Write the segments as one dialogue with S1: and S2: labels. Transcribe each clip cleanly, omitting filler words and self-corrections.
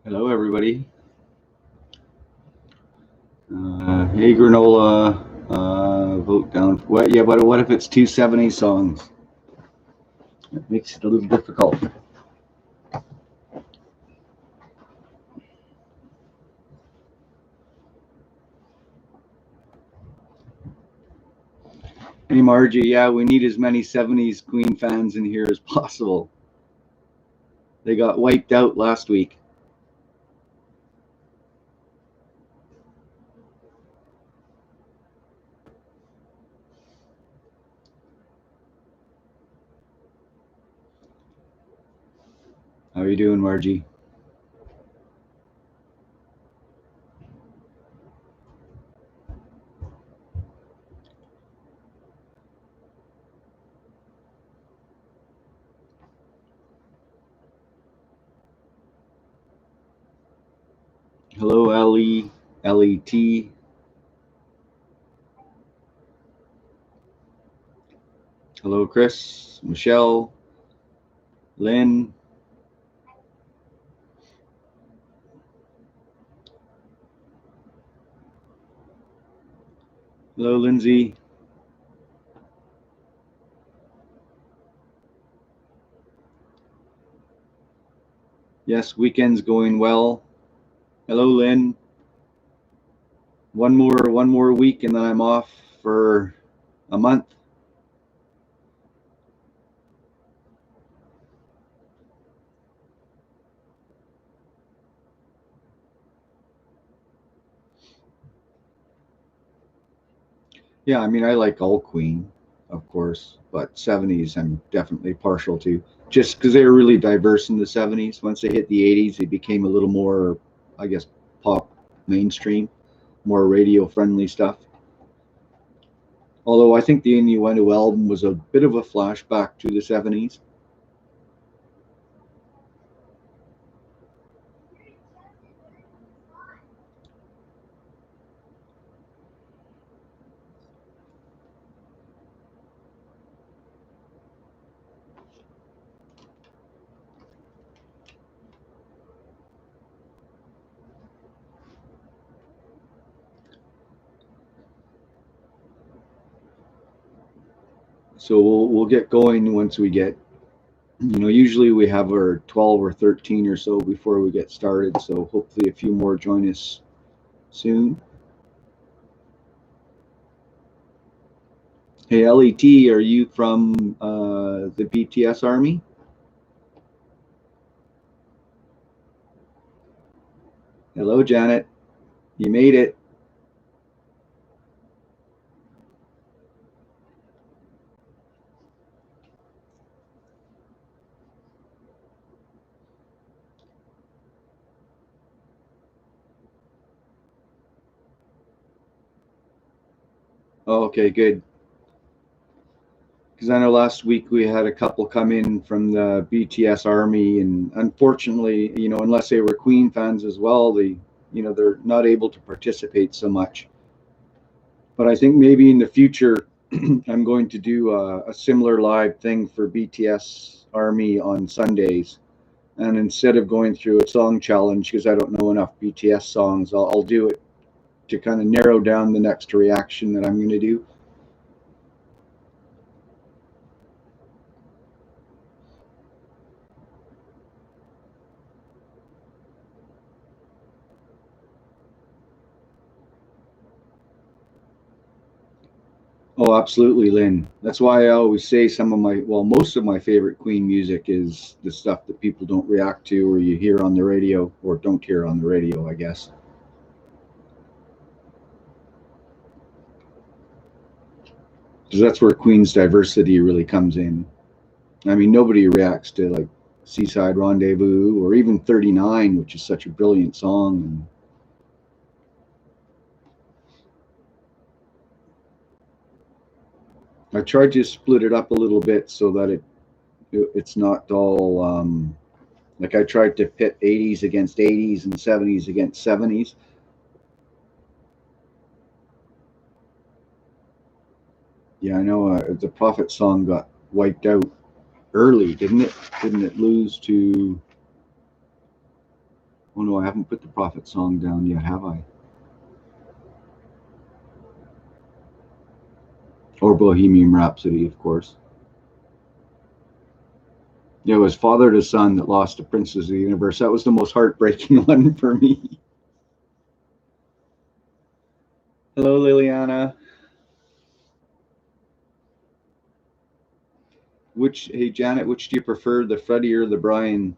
S1: Hello, everybody. Hey, Granola, vote down. What? Yeah, but what if it's two 70s songs? It makes it a little difficult. Hey, Margie. Yeah, we need as many 70s Queen fans in here as possible. They got wiped out last week. How are you doing, Margie? Hello, Ellie, LET. Hello, Chris, Michelle, Lynn. Hello, Lindsay. Yes, weekend's going well. Hello, Lynn. One more week, and then I'm off for a month. Yeah, I mean, I like all Queen, of course, but 70s I'm definitely partial to, just because they were really diverse in the 70s. Once they hit the 80s, they became a little more, I guess, pop mainstream, more radio friendly stuff. Although I think the Innuendo album was a bit of a flashback to the 70s. So we'll get going once we get, usually we have our 12 or 13 or so before we get started. So hopefully a few more join us soon. Hey, LET, are you from the BTS Army? Hello, Janet. You made it. Oh, okay, good. Because I know last week we had a couple come in from the BTS Army, and unfortunately, unless they were Queen fans as well, they're not able to participate so much. But I think maybe in the future, I'm going to do a similar live thing for BTS Army on Sundays. And instead of going through a song challenge, because I don't know enough BTS songs, I'll do it to kind of narrow down the next reaction that I'm going to do. Oh, absolutely, Lynn. That's why I always say most of my favorite Queen music is the stuff that people don't react to or you hear on the radio or don't hear on the radio, I guess. Because that's where Queen's diversity really comes in. I mean, nobody reacts to like Seaside Rendezvous or even 39, which is such a brilliant song. And I tried to split it up a little bit so that it's not all like I tried to pit 80s against 80s and 70s against 70s. Yeah, I know the Prophet song got wiped out early, didn't it? Didn't it lose to? Oh no, I haven't put the Prophet song down yet, have I? Or Bohemian Rhapsody, of course. It was Father to Son that lost to Princes of the Universe. That was the most heartbreaking one for me. Hello, Liliana. Hey Janet, which do you prefer, the Freddie or the Brian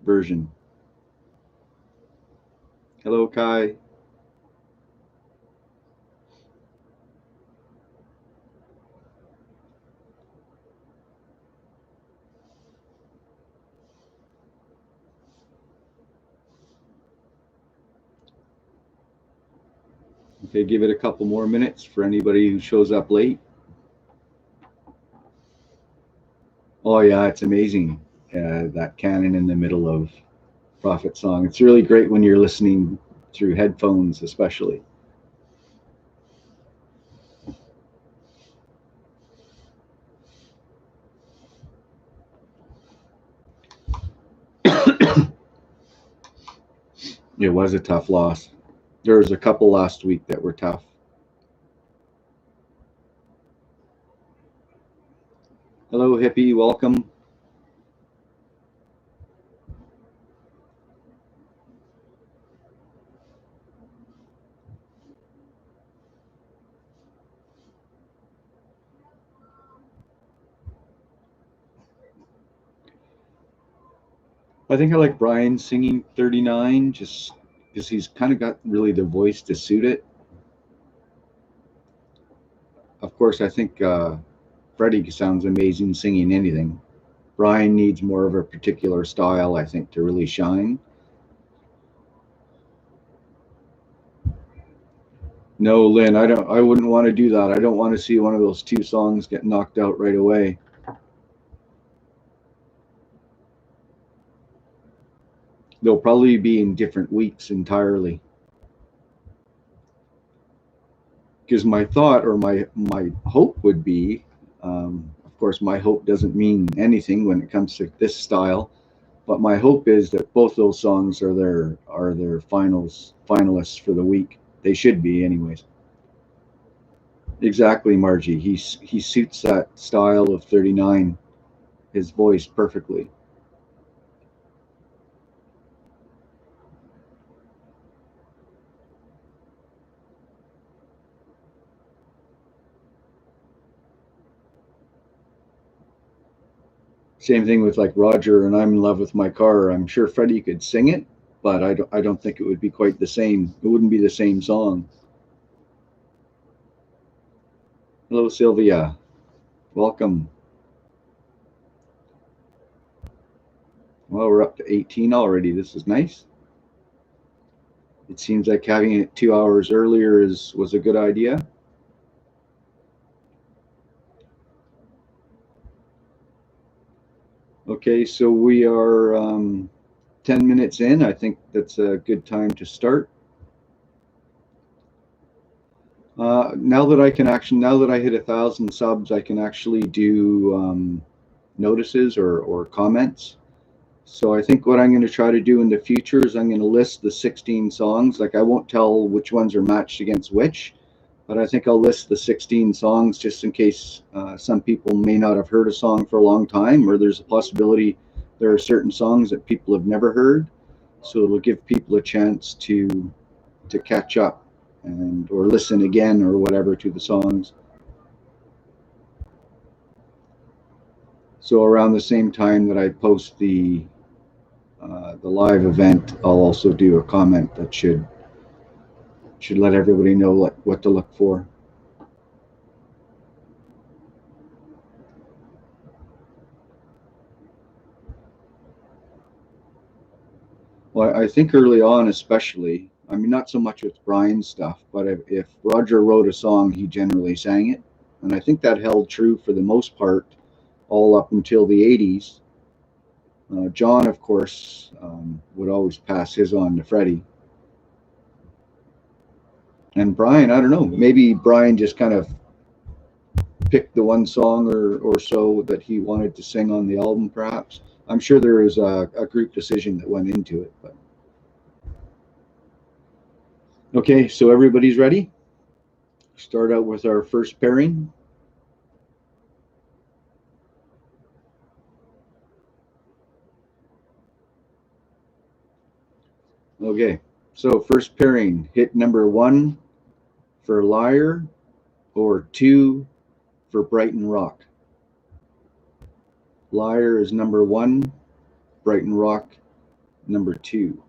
S1: version? Hello, Kai. Okay, give it a couple more minutes for anybody who shows up late. Oh yeah, it's amazing. That canon in the middle of Prophet song. It's really great when you're listening through headphones, especially. It was a tough loss. There was a couple last week that were tough. Hello, Hippie. Welcome. I think I like Brian singing 39 just because he's kind of got really the voice to suit it. Of course, I think Freddie sounds amazing singing anything. Brian needs more of a particular style, I think, to really shine. No, Lynn, I wouldn't want to do that. I don't want to see one of those two songs get knocked out right away. They'll probably be in different weeks entirely. Because my thought or my hope would be, of course, my hope doesn't mean anything when it comes to this style, but my hope is that both those songs are their finalists for the week. They should be, anyways. Exactly, Margie. He suits that style of 39, his voice perfectly. Same thing with like Roger and I'm in Love with My Car. I'm sure Freddie could sing it, but I don't think it would be quite the same. It wouldn't be the same song. Hello, Sylvia. Welcome. Well, we're up to 18 already. This is nice. It seems like having it 2 hours earlier was a good idea. Okay, so we are 10 minutes in. I think that's a good time to start. Now that I hit 1,000 subs, I can actually do notices or comments. So I think what I'm going to try to do in the future is I'm going to list the 16 songs. Like I won't tell which ones are matched against which, but I think I'll list the 16 songs just in case some people may not have heard a song for a long time, or there's a possibility there are certain songs that people have never heard. So it'll give people a chance to catch up and or listen again or whatever to the songs. So around the same time that I post the live event, I'll also do a comment that should let everybody know what to look for. Well, I think early on, especially, I mean, not so much with Brian's stuff, but if Roger wrote a song, he generally sang it. And I think that held true for the most part all up until the 80s. John, of course, would always pass his on to Freddie. And Brian, I don't know, maybe Brian just kind of picked the one song or so that he wanted to sing on the album, perhaps. I'm sure there is a group decision that went into it, but Okay, so everybody's ready? Start out with our first pairing. Okay, so first pairing, hit number 1 for Liar or 2 for Brighton Rock. Liar is number 1, Brighton Rock number 2.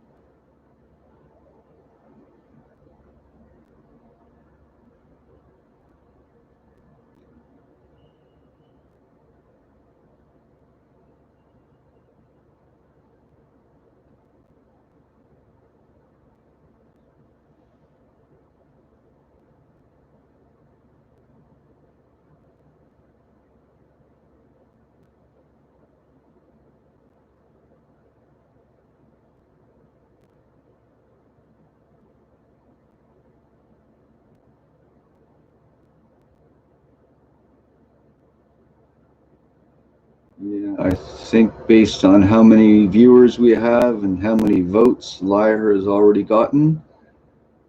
S1: Yeah, I think based on how many viewers we have and how many votes Liar has already gotten,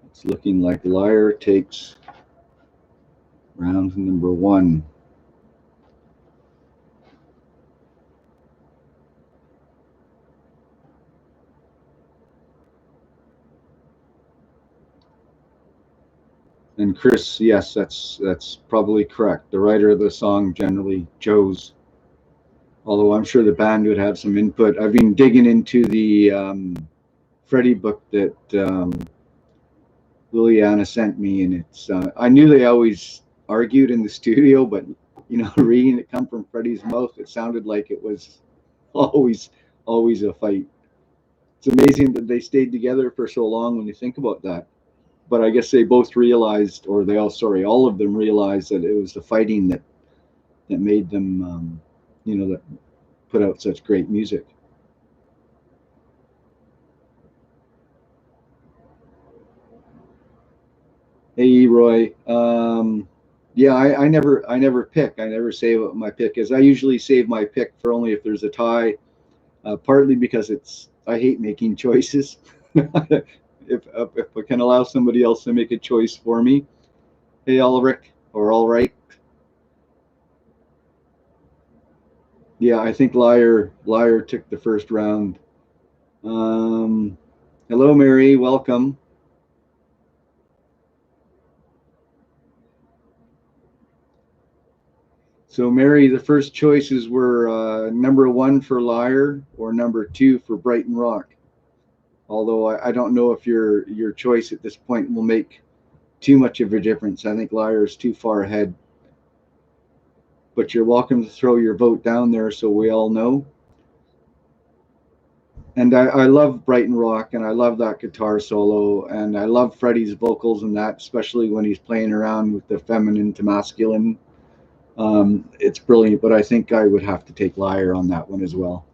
S1: it's looking like Liar takes round number 1. And Chris, yes, that's probably correct. The writer of the song generally chose, although I'm sure the band would have some input. I've been digging into the Freddie book that Liliana sent me, and it's I knew they always argued in the studio, but reading it come from Freddie's mouth, it sounded like it was always always a fight. It's amazing that they stayed together for so long when you think about that. But I guess they both realized, or they all, sorry, all of them realized that it was the fighting that made them, that put out such great music. Hey, Roy. Yeah, I never pick. I never say what my pick is. I usually save my pick for only if there's a tie. Partly because I hate making choices. If I can allow somebody else to make a choice for me. Hey, Ulrich, or all right. Yeah, I think Liar took the first round. Um, Hello, Mary. Welcome. So, Mary, the first choices were number 1 for Liar or number 2 for Brighton Rock. Although I don't know if your choice at this point will make too much of a difference. I think Liar is too far ahead. But you're welcome to throw your vote down there so we all know. And I love Brighton Rock, and I love that guitar solo, and I love Freddie's vocals in that, especially when he's playing around with the feminine to masculine. It's brilliant, but I think I would have to take Liar on that one as well.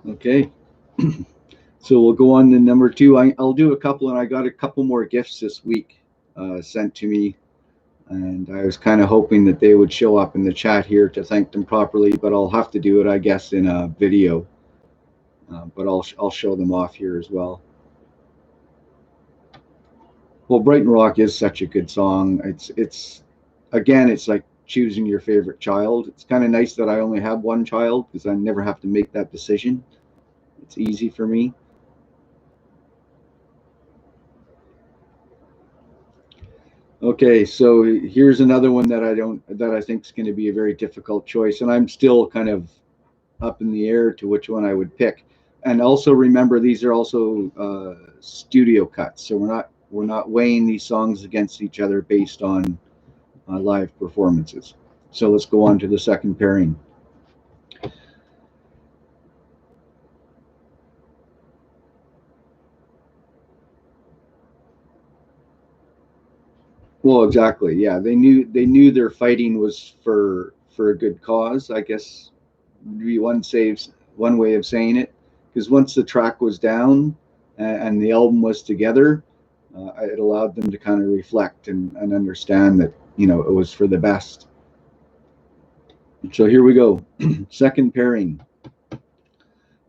S1: Okay. So we'll go on to number 2. I'll do a couple, and I got a couple more gifts this week sent to me, and I was kind of hoping that they would show up in the chat here to thank them properly, but I'll have to do it, I guess, in a video. But I'll show them off here as well. Well, Brighton Rock is such a good song. It's again, it's like choosing your favorite child. It's kind of nice that I only have one child because I never have to make that decision. It's easy for me. Okay, so here's another one that I think is going to be a very difficult choice, and I'm still kind of up in the air to which one I would pick. And also remember, these are also studio cuts, so we're not weighing these songs against each other based on live performances. So let's go on to the second pairing. Well, exactly. Yeah, they knew their fighting was for a good cause. I guess would be one way of saying it. Because once the track was down, and the album was together, it allowed them to kind of reflect and understand that, you know, it was for the best. So here we go. Second pairing.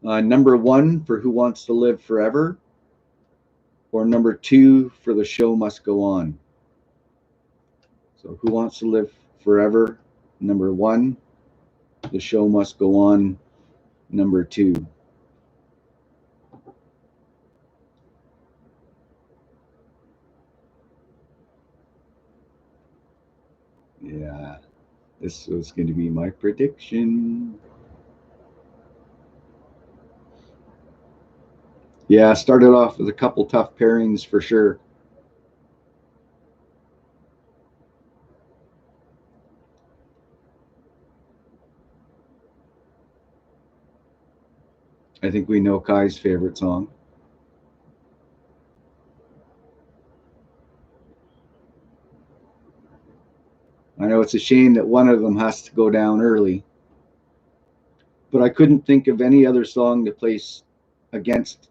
S1: Number 1 for Who Wants to Live Forever, or number 2 for The Show Must Go On. So Who Wants to Live Forever, number 1. The Show Must Go On, number 2. Yeah, this was going to be my prediction. Yeah, started off with a couple tough pairings for sure. I think we know Kai's favorite song. I know it's a shame that one of them has to go down early, but I couldn't think of any other song to place against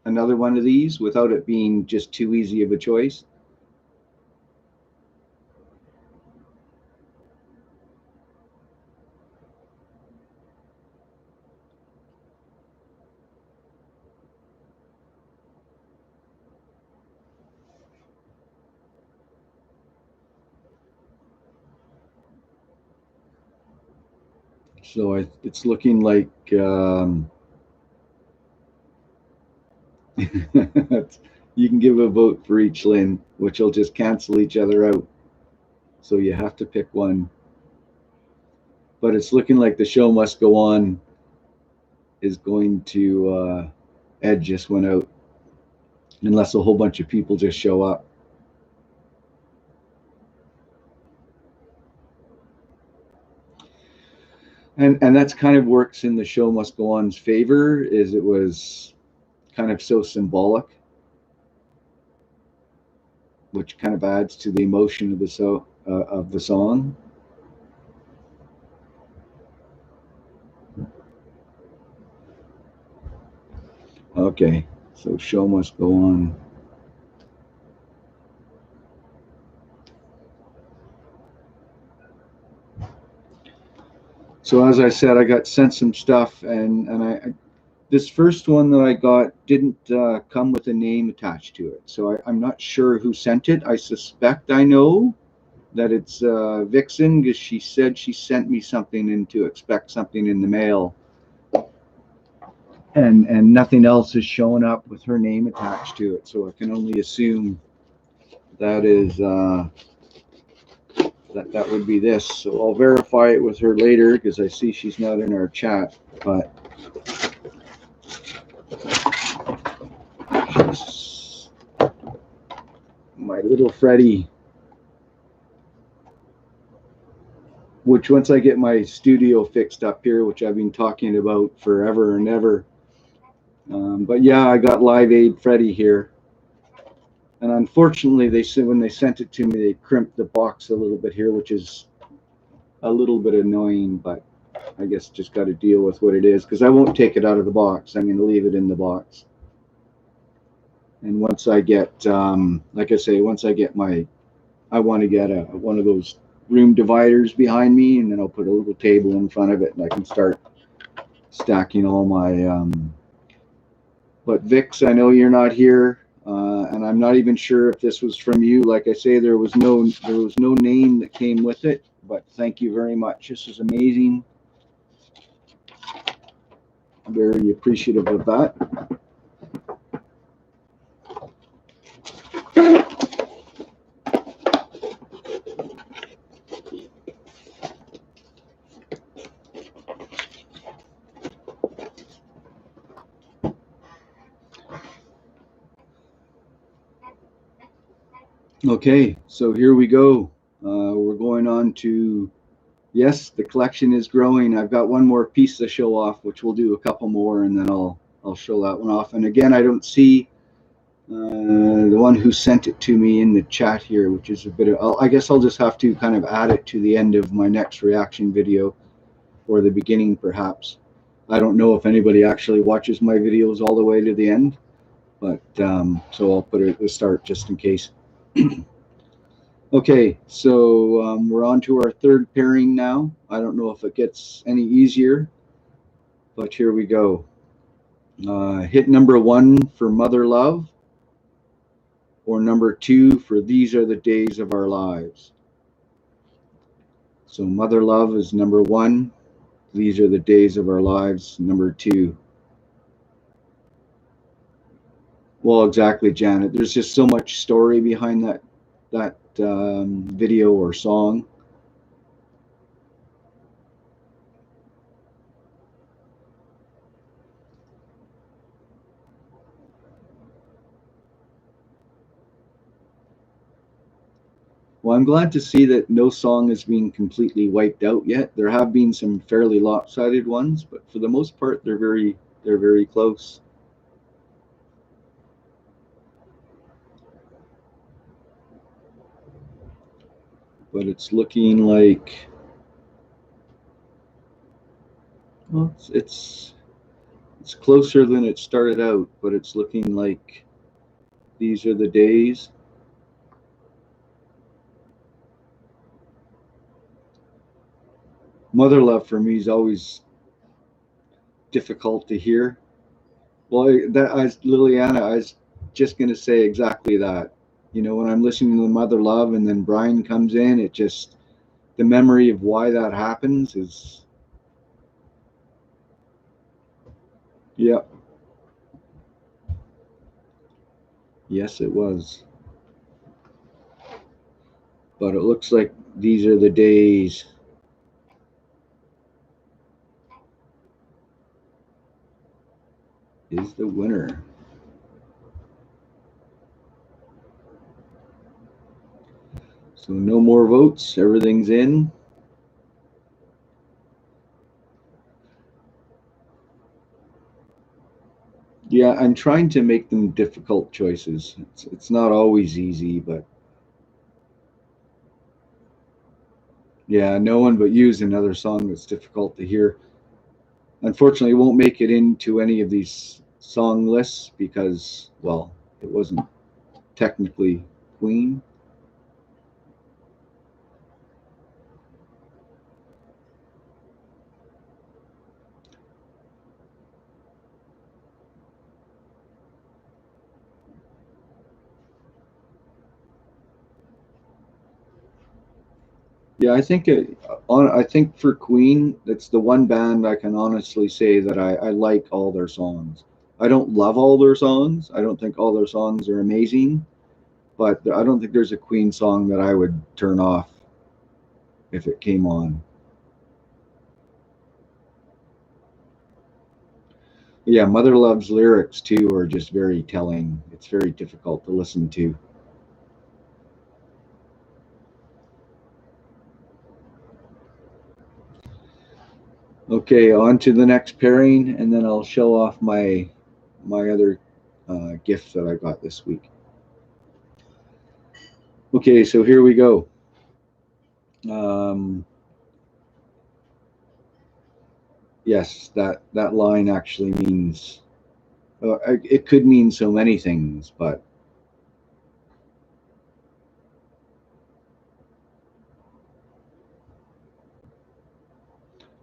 S1: another one of these without it being just too easy of a choice. So it's looking like you can give a vote for each, Lynn, which will just cancel each other out. So you have to pick one. But it's looking like The Show Must Go On is going to Ed just went out, unless a whole bunch of people just show up. And that's kind of works in The Show Must Go On's favor, is it was kind of so symbolic, which kind of adds to the emotion of the song. Okay, so Show Must Go On. So as I said, I got sent some stuff, and this first one that I got didn't come with a name attached to it. So I'm not sure who sent it. I suspect I know that it's Vixen, because she said she sent me something and to expect something in the mail. And nothing else is showing up with her name attached to it. So I can only assume that is that would be this. So I'll verify it with her later, because I see she's not in our chat, but my little Freddie, which once I get my studio fixed up here, which I've been talking about forever and ever. But yeah, I got Live Aid Freddie here. And unfortunately, they said when they sent it to me, they crimped the box a little bit here, which is a little bit annoying, but I guess just got to deal with what it is, because I won't take it out of the box. I'm going to leave it in the box. And once I get, like I say, once I get I want to get one of those room dividers behind me, and then I'll put a little table in front of it, and I can start stacking all my, but Vix, I know you're not here. And I'm not even sure if this was from you. Like I say, there was no name that came with it, but thank you very much. This is amazing. I'm very appreciative of that. Okay, so here we go. We're going on to, yes, the collection is growing. I've got one more piece to show off, which we'll do a couple more, and then I'll show that one off. And again, I don't see the one who sent it to me in the chat here, which is a bit of, I guess I'll just have to kind of add it to the end of my next reaction video, or the beginning perhaps. I don't know if anybody actually watches my videos all the way to the end. But so I'll put it at the start just in case. Okay, so we're on to our third pairing now. I don't know if it gets any easier, but here we go. Hit number 1 for Mother Love, or number 2 for These Are the Days of Our Lives. So Mother Love is number 1. These Are the Days of Our Lives, number 2. Well, exactly, Janet. There's just so much story behind that video or song. Well, I'm glad to see that no song is being completely wiped out yet. There have been some fairly lopsided ones, but for the most part, they're very close. But it's looking like, well, it's closer than it started out, but it's looking like These Are the Days. Mother Love for me is always difficult to hear. Well, Liliana, I was just going to say exactly that. You know, when I'm listening to Mother Love and then Brian comes in, it just, the memory of why that happens is, yeah, yes, it was. But it looks like These Are the Days is the winner. So no more votes. Everything's in. Yeah, I'm trying to make them difficult choices. It's not always easy, but yeah, No One But You is another song that's difficult to hear. Unfortunately, it won't make it into any of these song lists because, well, it wasn't technically Queen. Yeah, I think for Queen, it's the one band I can honestly say that I like all their songs. I don't love all their songs. I don't think all their songs are amazing, but I don't think there's a Queen song that I would turn off if it came on. Yeah, Mother Love's lyrics too are just very telling. It's very difficult to listen to. Okay, on to the next pairing, and then I'll show off my other gift that I got this week. Okay, so here we go. Um, yes, that line actually means, it could mean so many things, but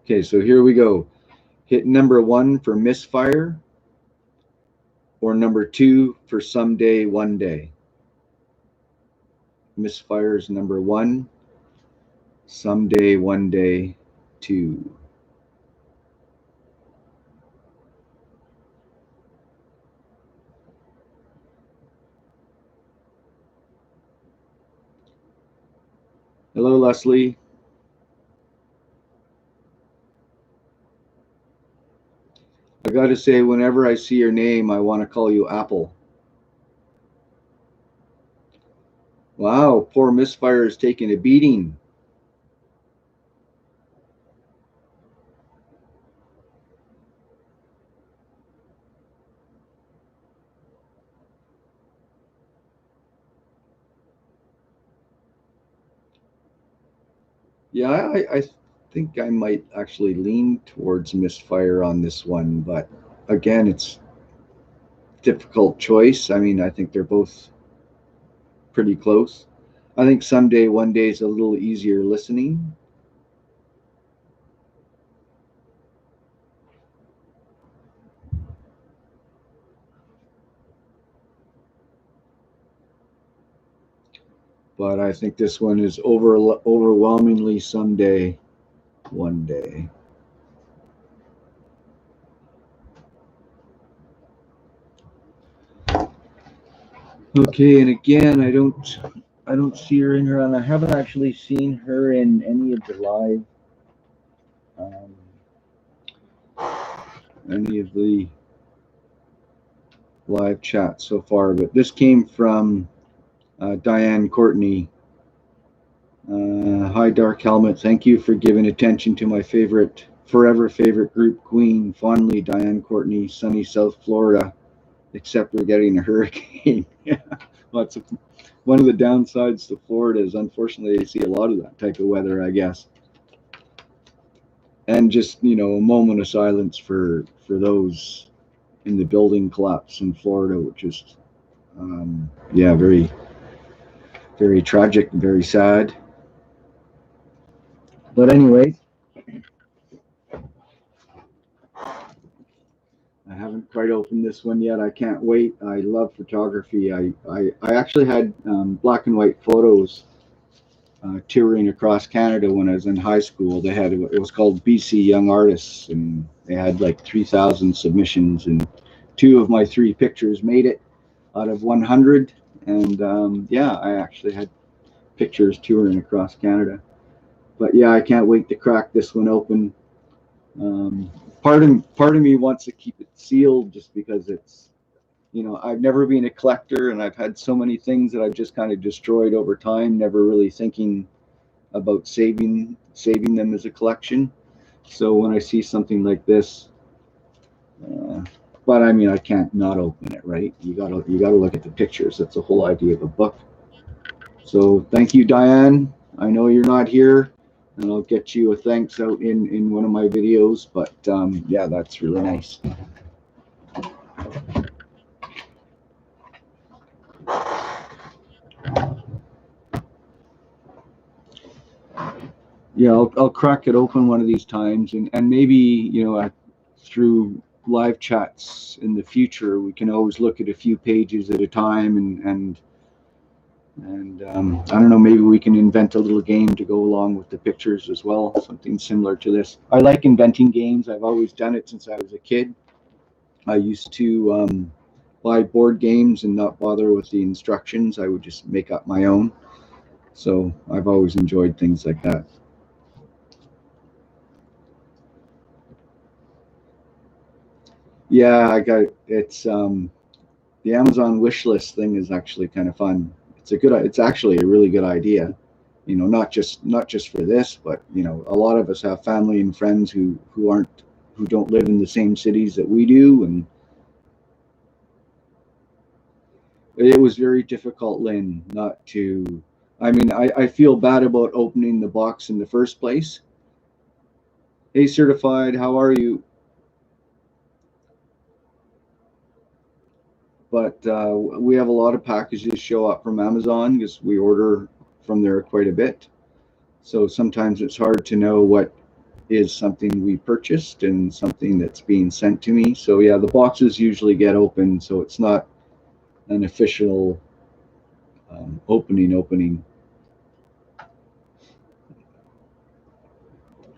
S1: okay, so here we go. Hit number 1 for Misfire, or number 2 for Someday One Day. Misfire is number 1, Someday One Day 2. Hello, Leslie. I got to say, whenever I see your name, I want to call you Apple. Wow, poor Misfire is taking a beating. Yeah, I think I might actually lean towards Misfire on this one, but again, difficult choice. I mean, I think they're both pretty close. I think someday, one day is a little easier listening. But I think this one is overwhelmingly someday, one day. Okay, and again, I don't see her in here, and I haven't actually seen her in any of the um, live chats so far. But this came from Diane Courtney. Hi, Dark Helmet. Thank you for giving attention to my forever favorite group, Queen. Fondly, Diane Courtney, sunny South Florida. Except we're getting a hurricane. Yeah, well, one of the downsides to Florida is unfortunately they see a lot of that type of weather, I guess. And just a moment of silence for those in the building collapse in Florida, which is yeah, very very tragic and very sad. But anyway, I haven't quite opened this one yet. I can't wait. I love photography. I actually had black and white photos touring across Canada when I was in high school. It was called BC Young Artists, and they had like 3,000 submissions, and 2 of my 3 pictures made it out of 100. And yeah, I actually had pictures touring across Canada. But yeah, I can't wait to crack this one open. Part of me wants to keep it sealed just because it's, I've never been a collector, and I've had so many things that I've just kind of destroyed over time, never really thinking about saving them as a collection. So when I see something like this, but I mean, I can't not open it, right? You gotta look at the pictures. That's the whole idea of a book. So thank you, Diane. I know you're not here, and I'll get you a thanks out in one of my videos. But yeah, that's really nice. Yeah, I'll crack it open one of these times, and maybe through live chats in the future, we can always look at a few pages at a time, and I don't know, maybe we can invent a little game to go along with the pictures as well, something similar to this. I like inventing games. I've always done it since I was a kid. I used to buy board games and not bother with the instructions. I would just make up my own. So I've always enjoyed things like that. Yeah, it's the Amazon wish list thing is actually kind of fun. It's actually a really good idea. Not just for this, but a lot of us have family and friends who don't live in the same cities that we do, and it was very difficult, Lynn, not to. I mean, I feel bad about opening the box in the first place. Hey, certified, how are you? But we have a lot of packages show up from Amazon because we order from there quite a bit. So sometimes it's hard to know what is something we purchased and something that's being sent to me. So yeah, the boxes usually get open, so it's not an official opening.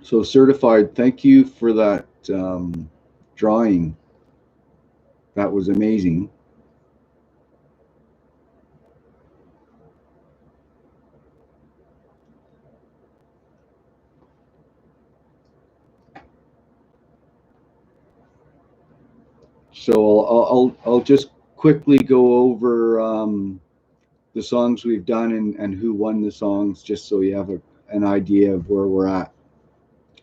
S1: So certified, thank you for that drawing. That was amazing. So I'll just quickly go over the songs we've done and who won the songs, just so you have an idea of where we're at.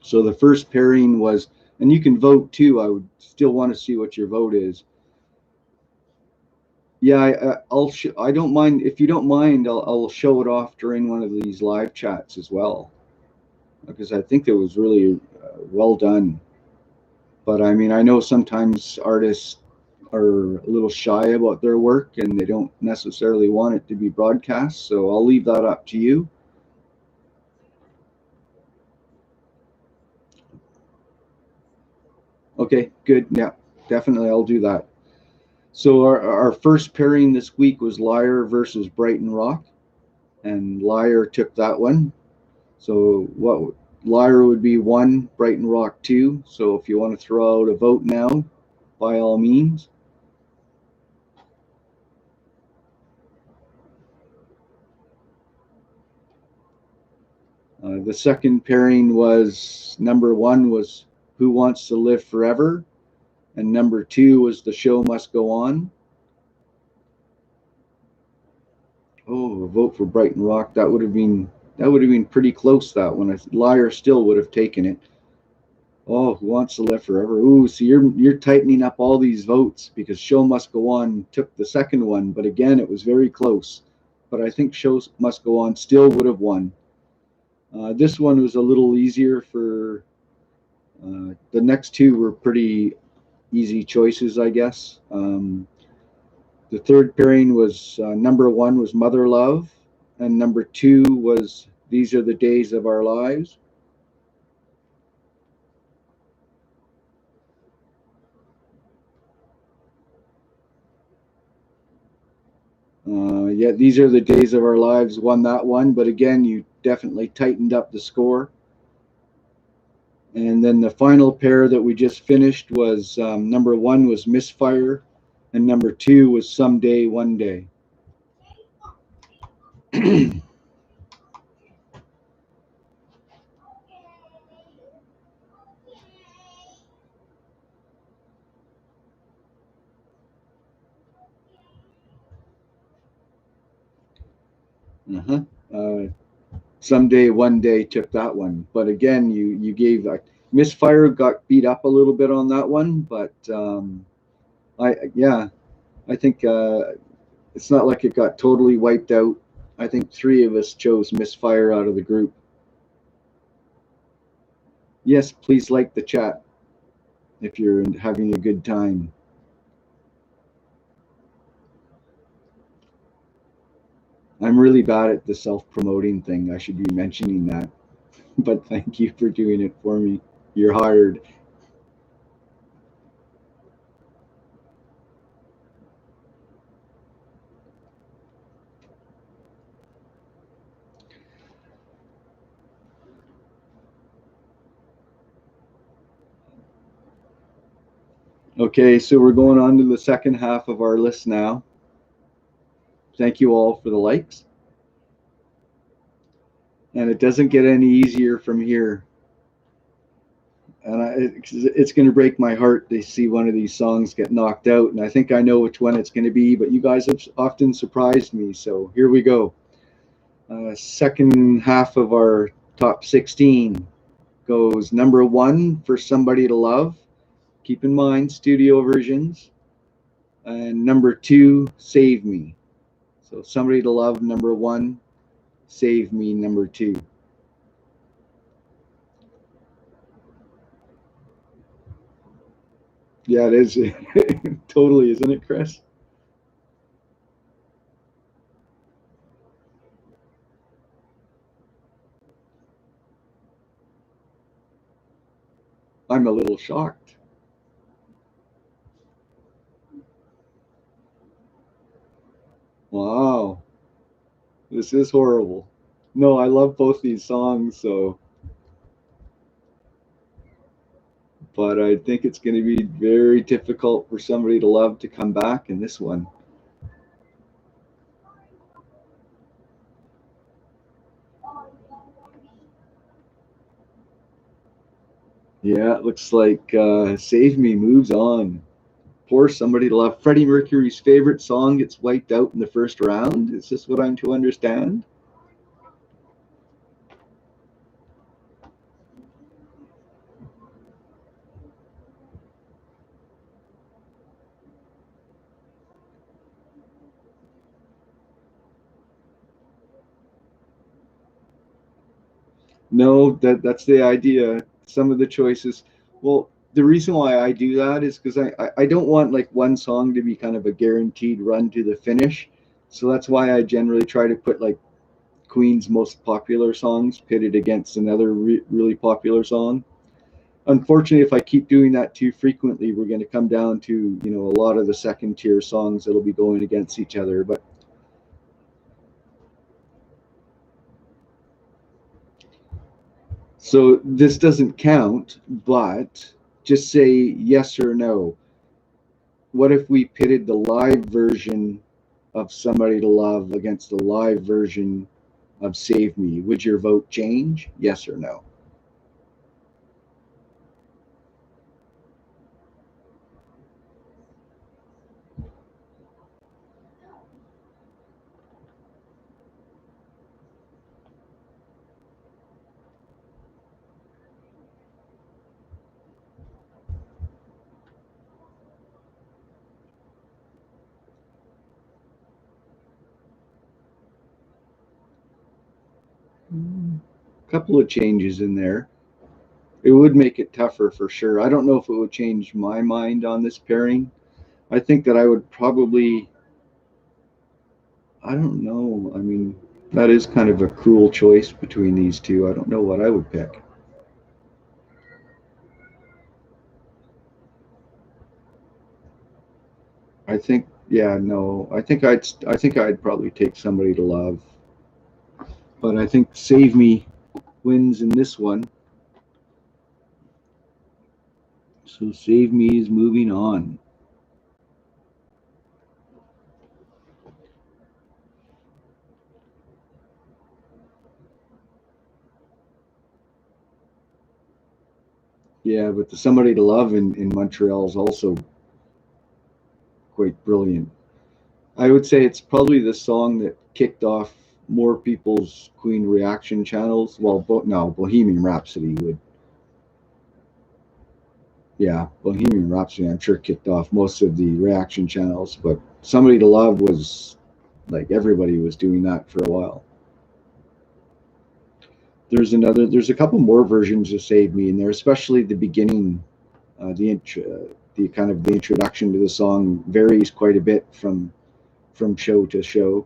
S1: So the first pairing was, and you can vote too. I would still want to see what your vote is. Yeah, I don't mind if you don't mind. I'll show it off during one of these live chats as well, because I think it was really well done. But I mean, I know sometimes artists are a little shy about their work and they don't necessarily want it to be broadcast. So I'll leave that up to you. Okay, good. Yeah, definitely. I'll do that. So our first pairing this week was Lyre versus Brighton Rock, and Lyre took that one. So what Lyre would be 1, Brighton Rock 2. So if you want to throw out a vote now, by all means. The second pairing was number 1 was Who Wants to Live Forever, and number 2 was The Show Must Go On. Oh, a vote for Brighton Rock. That would have been pretty close. That one. Lyre still would have taken it. Oh, Who Wants to Live Forever? Ooh, so you're tightening up all these votes because Show Must Go On took the second one, but again, it was very close. But I think Show Must Go On still would have won. This one was a little easier for the next two were pretty easy choices, I guess. The third pairing was number 1 was Mother Love, and number 2 was These Are the Days of Our Lives. Yeah, These Are the Days of Our Lives won that one, but again, you definitely tightened up the score. And then the final pair that we just finished was number 1 was Misfire, and number 2 was Someday, One Day. Uh-huh. Someday, One Day took that one, but again, you gave Misfire got beat up a little bit on that one, but I think it's not like it got totally wiped out. I think 3 of us chose Misfire out of the group. Yes, please like the chat if you're having a good time. I'm really bad at the self-promoting thing. I should be mentioning that. But thank you for doing it for me. You're hired. Okay, so we're going on to the second half of our list now. Thank you all for the likes. And it doesn't get any easier from here. And it's going to break my heart to see one of these songs get knocked out. And I think I know which one it's going to be, but you guys have often surprised me. So here we go. Second half of our top 16 goes number 1 for Somebody to Love. Keep in mind, studio versions. And number 2, Save Me. So Somebody to Love, number 1. Save Me, number 2. Yeah, it is. Totally, isn't it, Chris? I'm a little shocked. Wow. This is horrible. No, I love both these songs, so but I think it's going to be very difficult for Somebody to Love to come back in this one. Yeah, it looks like Save Me moves on. Poor Somebody to Love. Freddie Mercury's favorite song gets wiped out in the first round. Is this what I'm to understand? No, that's the idea. Some of the choices. Well, the reason why I do that is because I don't want like one song to be kind of a guaranteed run to the finish. So that's why I generally try to put like Queen's most popular songs pitted against another really popular song. Unfortunately, if I keep doing that too frequently, we're going to come down to, you know, a lot of the second tier songs that'll be going against each other. But so this doesn't count, but just say yes or no. What if we pitted the live version of Somebody to Love against the live version of Save Me? Would your vote change? Yes or no? A couple of changes in there. It would make it tougher for sure. I don't know if it would change my mind on this pairing. I think that I would probably, I don't know. I mean, that is kind of a cruel choice between these two. I don't know what I would pick. I think, yeah, no. I think I'd probably take Somebody to Love. But I think Save Me wins in this one. So Save Me is moving on. Yeah, but the Somebody to Love in Montreal is also quite brilliant. I would say it's probably the song that kicked off more people's Queen reaction channels. Well, no, Bohemian Rhapsody would. Yeah, Bohemian Rhapsody, I'm sure, kicked off most of the reaction channels, but Somebody to Love was like everybody was doing that for a while. There's a couple more versions of Save Me in there, especially the beginning, the kind of the introduction to the song varies quite a bit from show to show.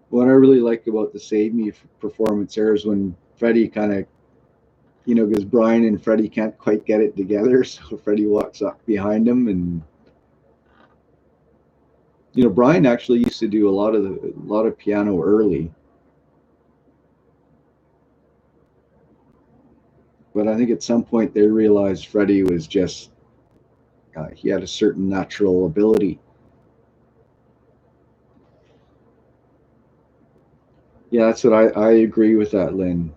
S1: What I really like about the Save Me performance there is when Freddie kind of, you know, because Brian and Freddie can't quite get it together, so Freddie walks up behind him, and you know, Brian actually used to do a lot of piano early, but I think at some point they realized Freddie was just he had a certain natural ability. Yeah, that's what I agree with that, Lynn.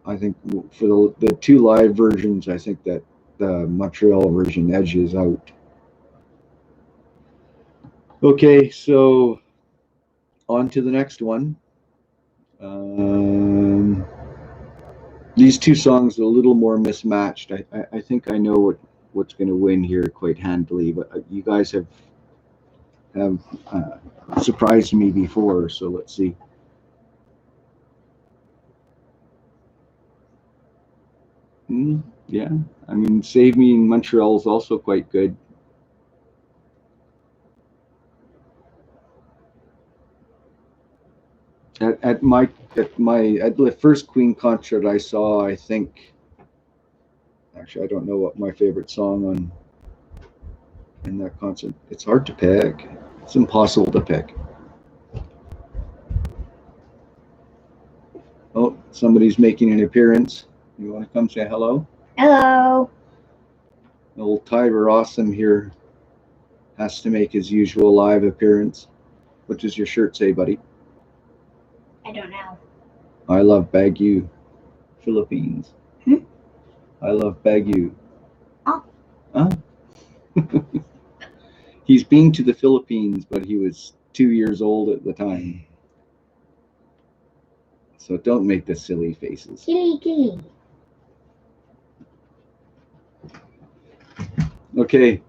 S1: I think for the two live versions, I think that the Montreal version edges out. Okay, so on to the next one. Um, these two songs are a little more mismatched. I think I know what's going to win here quite handily, but you guys have surprised me before, so let's see. Yeah, I mean, Save Me in Montreal is also quite good. At my at the first Queen concert I saw, I think actually I don't know what my favorite song on in that concert. It's hard to pick. It's impossible to pick. Oh, somebody's making an appearance. You want to come say hello?
S2: Hello.
S1: Old Tiber Awesome here has to make his usual live appearance. What does your shirt say, buddy?
S2: I don't know.
S1: I love Baguio, Philippines. I love Baguio.
S2: Oh.
S1: Huh? He's been to the Philippines, but he was 2 years old at the time. So don't make the silly faces.
S2: Kitty.
S1: Okay.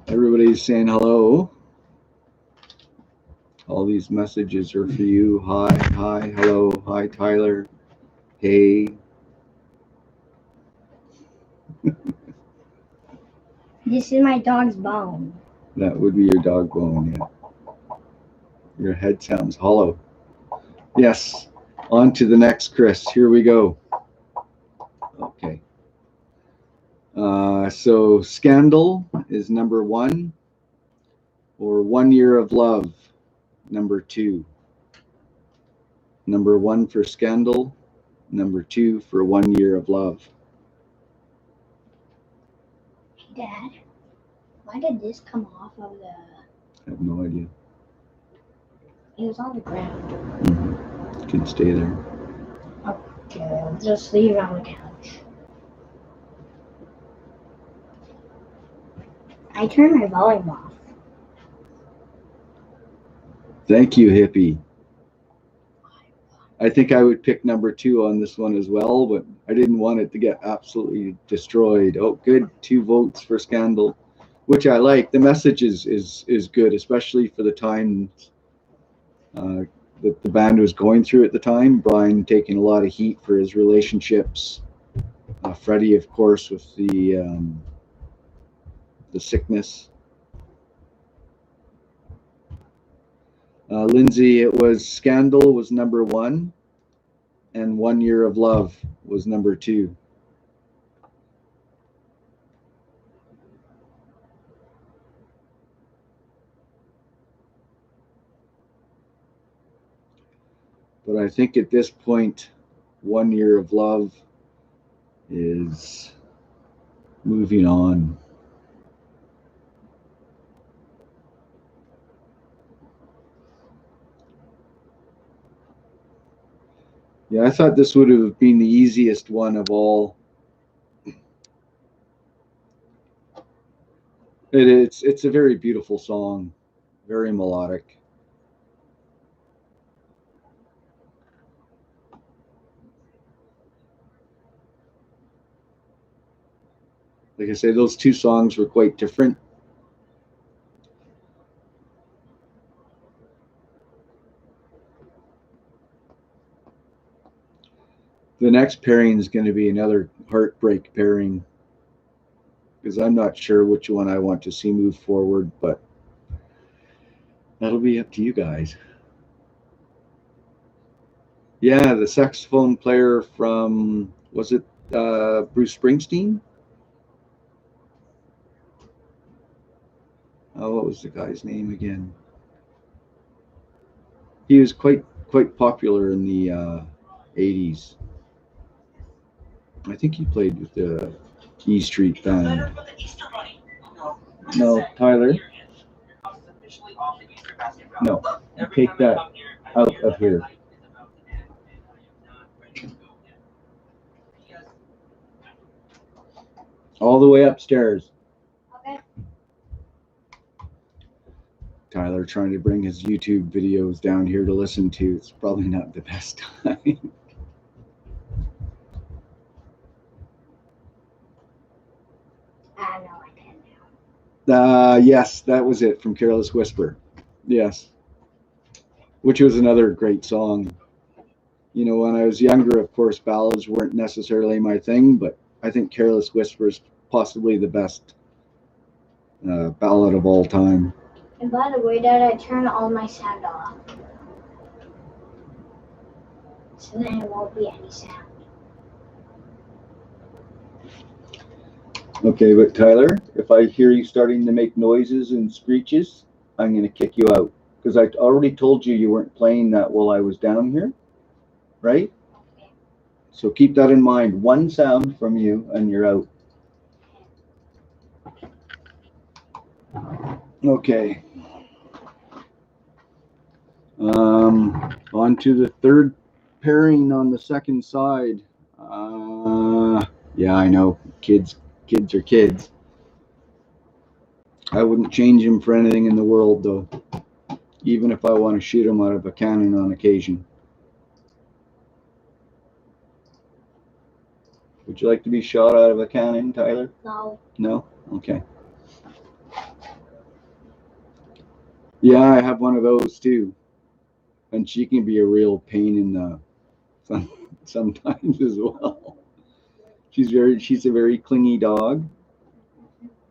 S1: Everybody's saying hello. All these messages are for you. Hi, hi, hello, hi, Tyler. Hey.
S2: This is my dog's bone.
S1: That would be your dog bone, yeah. Your head sounds hollow. Yes. On to the next, Chris. Here we go. Okay. So Scandal is number 1, or 1 Year of Love, number 2. Number 1 for Scandal, number 2 for 1 Year of Love.
S2: Dad, why did this come off of the...
S1: I have no idea.
S2: It was on the ground.
S1: It can stay there.
S2: Okay, I'll just leave it on the couch. I turned my volume off.
S1: Thank you, Hippie. I think I would pick number 2 on this one as well, but I didn't want it to get absolutely destroyed. Oh, good. 2 votes for Scandal, which I like. The message is good, especially for the time that the band was going through at the time. Brian taking a lot of heat for his relationships. Freddie, of course, with the sickness. Lindsay, it was Scandal was number 1, and 1 Year of Love was number 2. But I think at this point, 1 Year of Love is moving on. Yeah, I thought this would have been the easiest one of all. It's a very beautiful song, very melodic. Like I say, those 2 songs were quite different. The next pairing is going to be another heartbreak pairing, because I'm not sure which one I want to see move forward, but that'll be up to you guys. Yeah, the saxophone player from, was it Bruce Springsteen? Oh, what was the guy's name again? He was quite popular in the 80s. I think he played with the E Street Band. No, Tyler. No, take that out of here. All the way upstairs.
S2: Okay.
S1: Tyler trying to bring his YouTube videos down here to listen to. It's probably not the best time.
S2: I know I can now.
S1: Yes, that was it from Careless Whisper. Yes. Which was another great song. You know, when I was younger, of course, ballads weren't necessarily my thing, but I think Careless Whisper is possibly the best ballad of all time.
S2: And by the way, Dad, I turned all my sound off. So then it won't be any sound.
S1: Okay, but Tyler, if I hear you starting to make noises and screeches, I'm going to kick you out. Because I already told you weren't playing that while I was down here, right?
S2: Okay.
S1: So keep that in mind. 1 sound from you and you're out. Okay. On to the third pairing on the second side. Yeah, I know. Kids are kids. I wouldn't change him for anything in the world, though. Even if I want to shoot him out of a cannon on occasion. Would you like to be shot out of a cannon, Tyler?
S2: No.
S1: No? Okay. Yeah, I have one of those too, and she can be a real pain in the sometimes as well. She's a very clingy dog,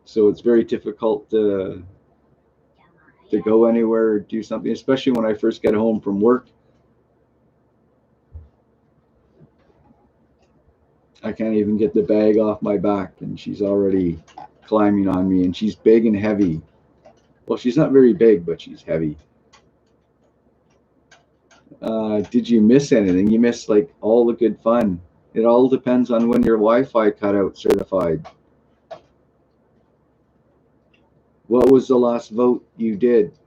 S1: so it's very difficult to go anywhere or do something, especially when I first get home from work. I can't even get the bag off my back, and she's already climbing on me, and she's big and heavy. Well, she's not very big, but she's heavy. Did you miss anything? You missed like all the good fun. It all depends on when your Wi-Fi cutout certified. What was the last vote you did?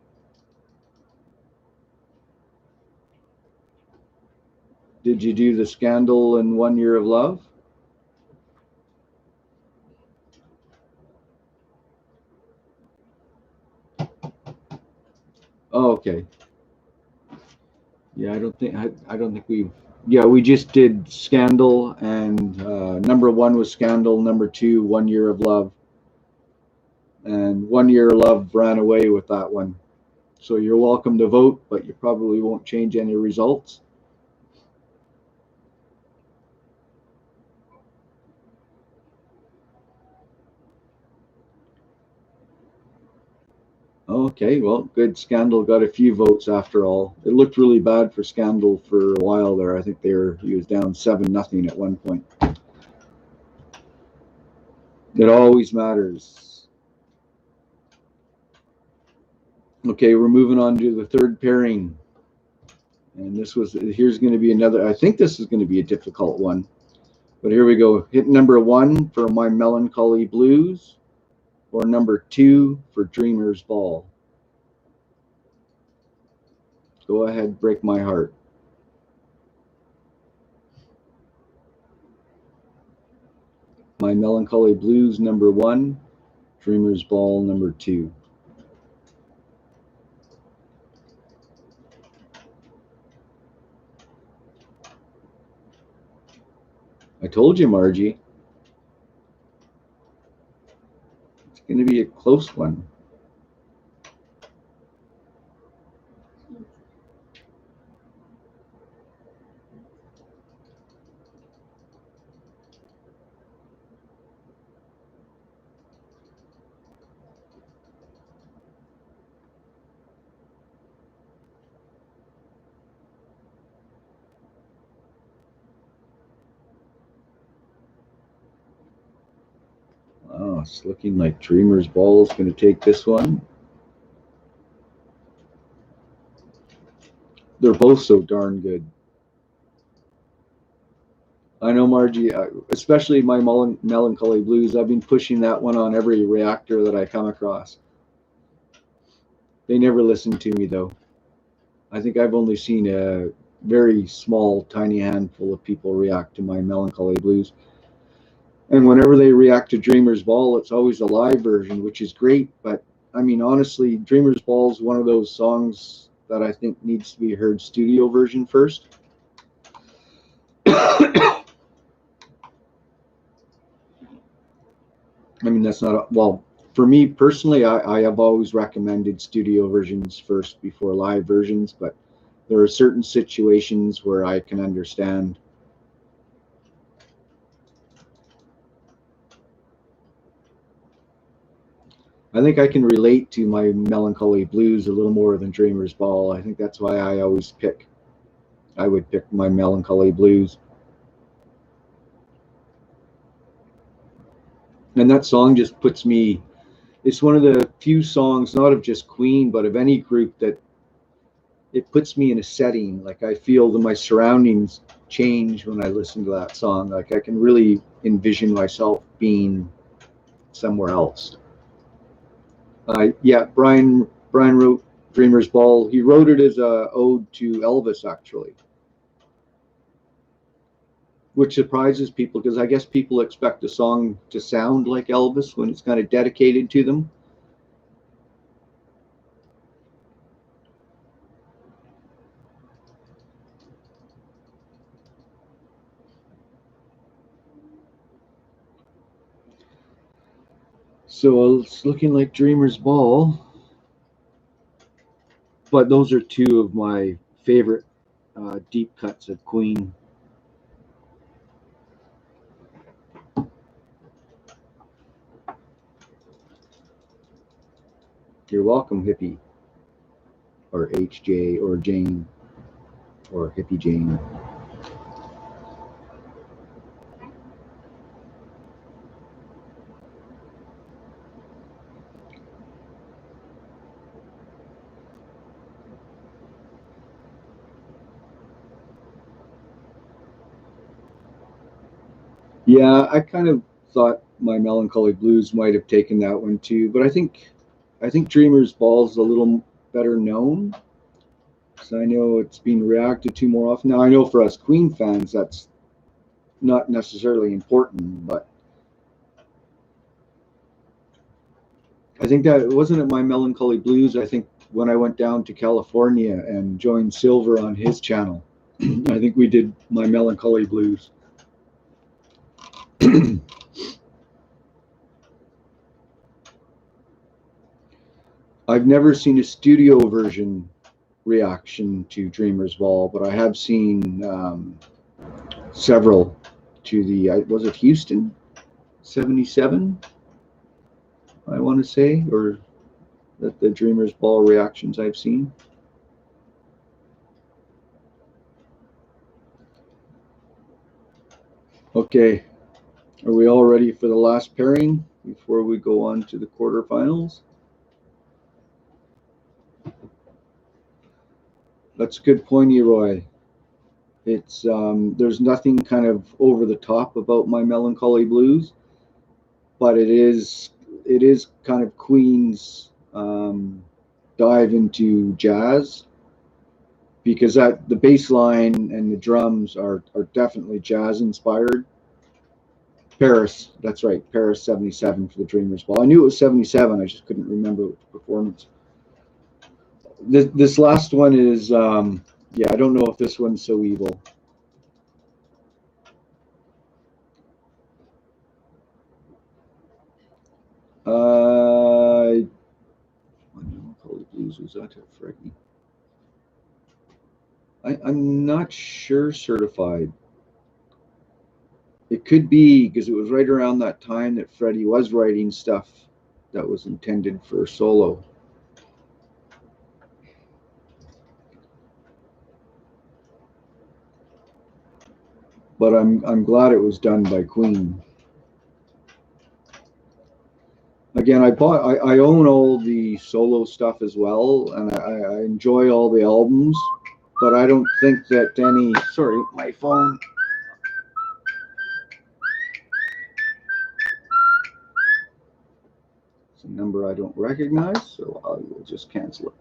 S1: Did you do the scandal and 1 year of love? Oh, okay. Yeah, I don't think we. Yeah, we just did Scandal, and number one was Scandal. Number two, 1 year of love, and 1 year of love ran away with that one. So you're welcome to vote, but you probably won't change any results. Okay, well, good. Scandal got a few votes after all. It looked really bad for Scandal for a while there. I think he was down 7-0 at one point. It always matters. Okay, we're moving on to the third pairing. And here's going to be another, I think this is going to be a difficult one. But here we go. Hit number one for My Melancholy Blues, or number two for Dreamer's Ball. Go ahead, Break My Heart. My Melancholy Blues, number one. Dreamer's Ball, number two. I told you, Margie. It's going to be a close one. Oh, it's looking like Dreamer's Ball is going to take this one. They're both so darn good. I know, Margie, especially My Melancholy Blues. I've been pushing that one on every reactor that I come across. They never listen to me, though. I think I've only seen a very small, tiny handful of people react to My Melancholy Blues. And whenever they react to Dreamer's Ball, it's always a live version, which is great. But I mean, honestly, Dreamer's Ball is one of those songs that I think needs to be heard studio version first. I mean, that's not, well, for me personally, I have always recommended studio versions first before live versions, but there are certain situations where I can understand. I think I can relate to My Melancholy Blues a little more than Dreamer's Ball. I think that's why I would pick My Melancholy Blues. And that song just puts me, it's one of the few songs, not of just Queen, but of any group, that it puts me in a setting. Like I feel that my surroundings change when I listen to that song. Like I can really envision myself being somewhere else. Yeah, Brian wrote Dreamer's Ball. He wrote it as a ode to Elvis, actually, which surprises people because I guess people expect a song to sound like Elvis when it's kind of dedicated to them. So it's looking like Dreamer's Ball But those are two of my favorite deep cuts of Queen. You're welcome, Hippie, or HJ, or Jane, or Hippie Jane. Yeah, I kind of thought My Melancholy Blues might have taken that one too, but I think Dreamer's Ball is a little better known. So I know it's being reacted to more often. Now I know for us Queen fans that's not necessarily important, but I think that wasn't it My Melancholy Blues. I think when I went down to California and joined Silver on his channel, I think we did My Melancholy Blues. I've never seen a studio version reaction to Dreamer's Ball, but I have seen several to the, was it Houston 77, I want to say, or that the Dreamer's Ball reactions I've seen. Okay, are we all ready for the last pairing before we go on to the quarterfinals? That's a good point, Roy. It's there's nothing kind of over the top about My Melancholy Blues, but it is kind of Queen's dive into jazz, because that the bass line and the drums are definitely jazz inspired. Paris, that's right, Paris 77 for the Dreamers Ball. I knew it was 77, I just couldn't remember which performance. This last one is yeah, I don't know if this one's so evil. Blues was that a Freddie? I'm not sure certified. It could be because it was right around that time that Freddie was writing stuff that was intended for solo. But I'm glad it was done by Queen. Again, I own all the solo stuff as well, and I enjoy all the albums, but I don't think that any, sorry, my phone. It's a number I don't recognize, so I will just cancel it.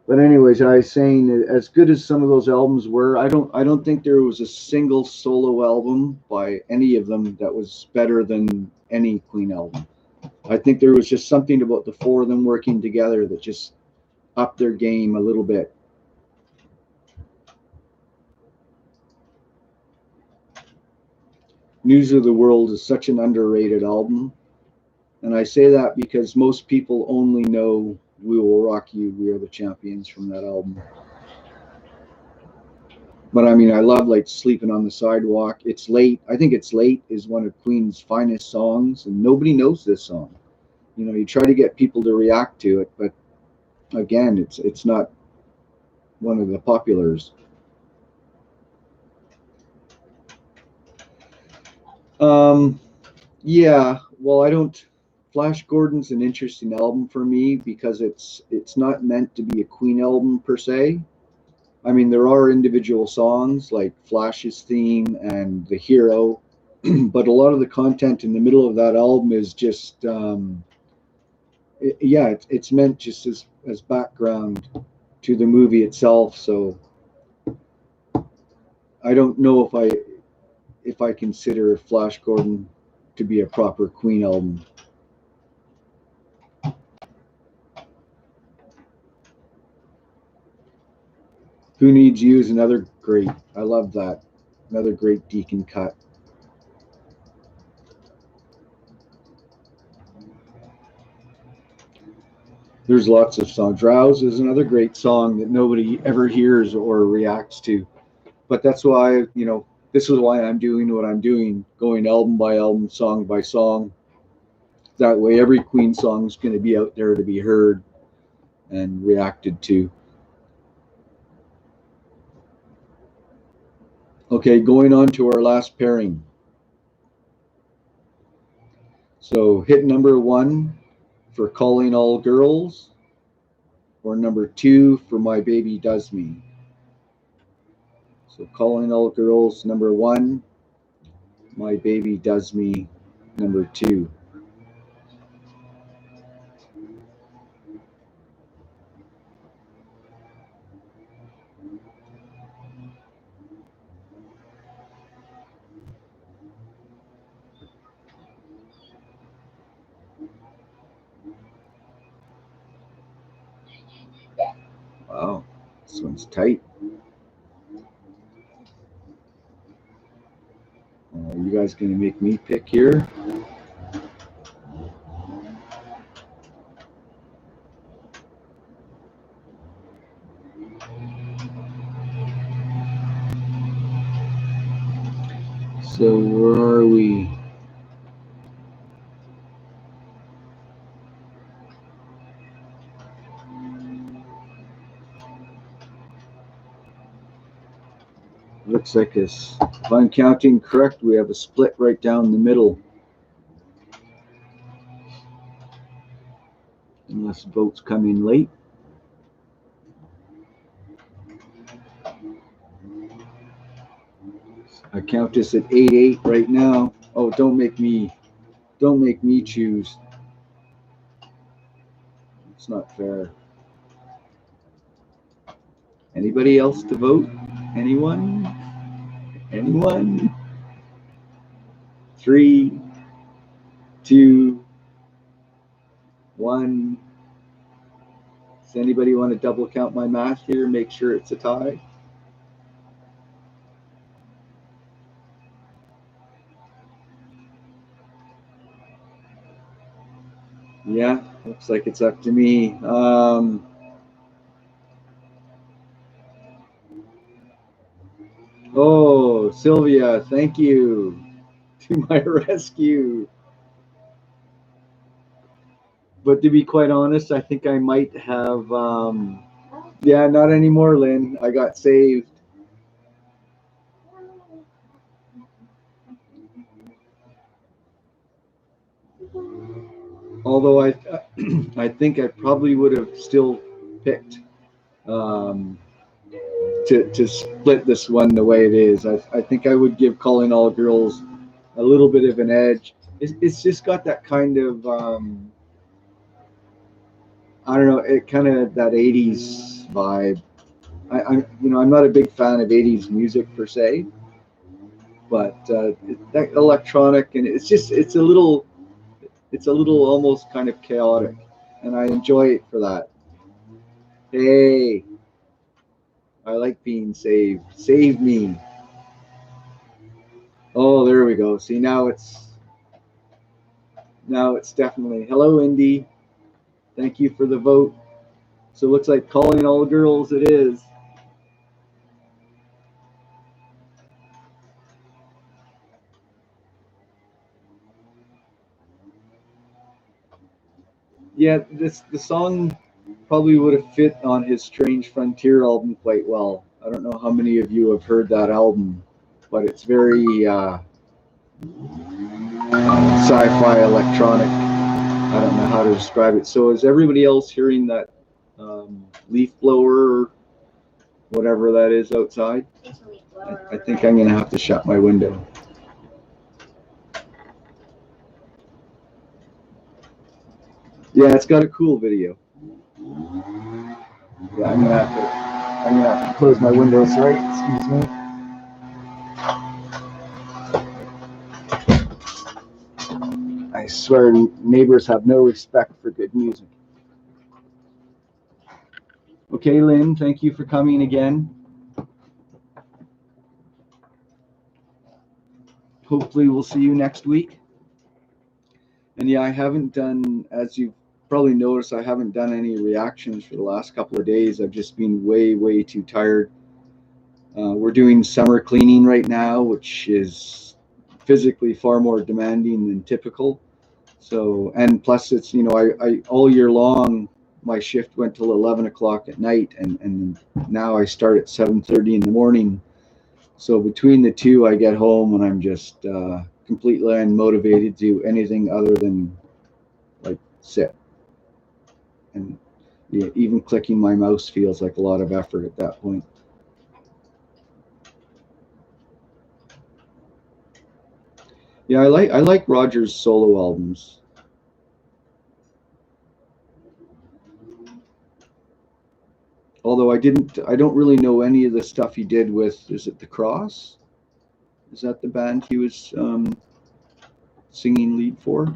S1: But anyways, I was saying, as good as some of those albums were, I don't think there was a single solo album by any of them that was better than any Queen album. I think there was just something about the four of them working together that just upped their game a little bit. News of the World is such an underrated album, and I say that because most people only know We Will Rock You, We Are the Champions from that album. But I mean, I love like Sleeping on the Sidewalk. It's Late. I think It's Late is one of Queen's finest songs, and nobody knows this song. You know, you try to get people to react to it, but again, it's not one of the populars. Yeah, well, I don't. Flash Gordon's an interesting album for me because it's not meant to be a Queen album per se. I mean, there are individual songs like Flash's theme and The Hero, but a lot of the content in the middle of that album is just, yeah, it's meant just as background to the movie itself. So I don't know if I consider Flash Gordon to be a proper Queen album. Who Needs You is another great. I love that. Another great Deacon cut. There's lots of songs. Drowse is another great song that nobody ever hears or reacts to. But that's why, this is why I'm doing what I'm doing, going album by album, song by song. That way, every Queen song is going to be out there to be heard and reacted to. Okay, going on to our last pairing. So hit number 1 for Calling All Girls, or number 2 for My Baby Does Me. So Calling All Girls, number 1, My Baby Does Me, number 2. Wow, this one's tight. Are you guys going to make me pick here? So where are we? Looks like this. If I'm counting correct, we have a split right down the middle. Unless votes come in late. I count this at 8-8 right now. Oh, don't make me choose. It's not fair. Anybody else to vote? Anyone? Anyone? 3, 2, 1. Does anybody want to double count my math here? Make sure it's a tie. Yeah, looks like it's up to me. Oh, Sylvia, thank you to my rescue. But to be quite honest, I think I might have, yeah, not anymore, Lynn. I got saved. Although I think I probably would have still picked to split this one the way it is. I think I would give Calling All Girls a little bit of an edge. It's just got that kind of, I don't know, it kind of that 80s vibe. I'm not a big fan of 80s music per se, but that electronic, and it's a little almost kind of chaotic, and I enjoy it for that. Hey, I like being saved. Save me. Oh, there we go. See, now it's definitely. Hello, Indy. Thank you for the vote. So it looks like Calling All Girls it is. Yeah, the song probably would have fit on his Strange Frontier album quite well. I don't know how many of you have heard that album, but it's very sci-fi electronic. I don't know how to describe it. So is everybody else hearing that leaf blower or whatever that is outside? I think I'm going to have to shut my window. Yeah, it's got a cool video. Yeah, I'm gonna have to close my window. Sorry, excuse me. I swear, neighbors have no respect for good music. Okay, Lynn, thank you for coming again. Hopefully we'll see you next week. And yeah, I haven't done, as you've probably noticed I haven't done any reactions for the last couple of days. I've just been way too tired. We're doing summer cleaning right now, which is physically far more demanding than typical. So, and plus it's, you know, I all year long, my shift went till 11 o'clock at night, and now I start at 7:30 in the morning. So between the two, I get home and I'm just completely unmotivated to do anything other than like sit. And yeah, even clicking my mouse feels like a lot of effort at that point. Yeah, I like Roger's solo albums. Although I don't really know any of the stuff he did with, is it The Cross? Is that the band he was singing lead for?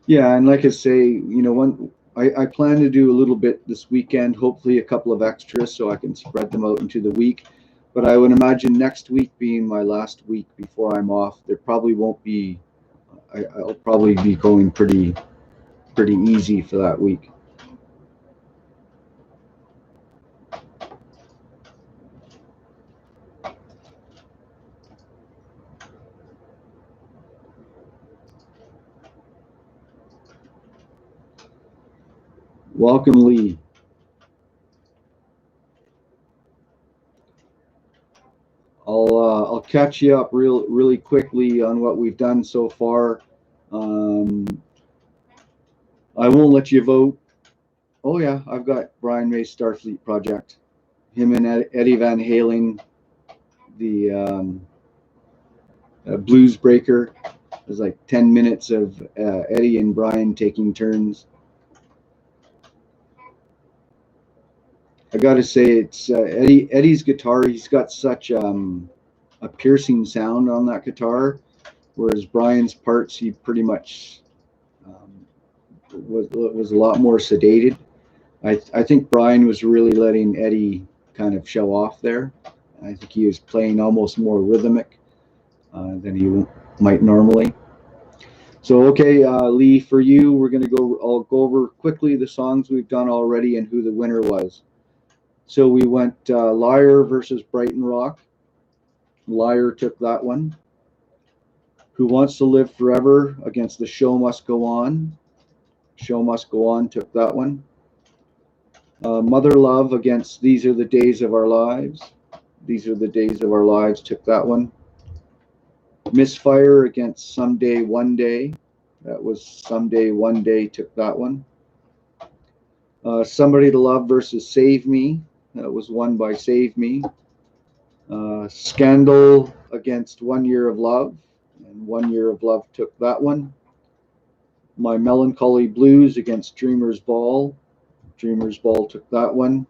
S1: Yeah, and like I say, you know, I plan to do a little bit this weekend, hopefully a couple of extras so I can spread them out into the week. But I would imagine next week being my last week before I'm off, there probably won't be, I'll probably be going pretty easy for that week. Welcome, Lee. I'll catch you up really quickly on what we've done so far. I won't let you vote. Oh yeah, I've got Brian May's Starfleet Project. Him and Eddie Van Halen, the Blues Breaker. There's like 10 minutes of Eddie and Brian taking turns. I got to say, it's Eddie's guitar. He's got such a piercing sound on that guitar, whereas Brian's parts, he pretty much was a lot more sedated. I think Brian was really letting Eddie kind of show off there. I think he was playing almost more rhythmic than he might normally. So, okay, Lee, for you, we're going to go, I'll go over quickly the songs we've done already and who the winner was. So we went Liar versus Brighton Rock. Liar took that one. Who Wants to Live Forever against The Show Must Go On. Show Must Go On took that one. Mother Love against These Are the Days of Our Lives. These Are the Days of Our Lives took that one. Misfire against Someday One Day. That was Someday One Day took that one. Somebody to Love versus Save Me. That was won by Save Me. Scandal against 1 Year of Love. And 1 Year of Love took that one. My Melancholy Blues against Dreamer's Ball. Dreamer's Ball took that one.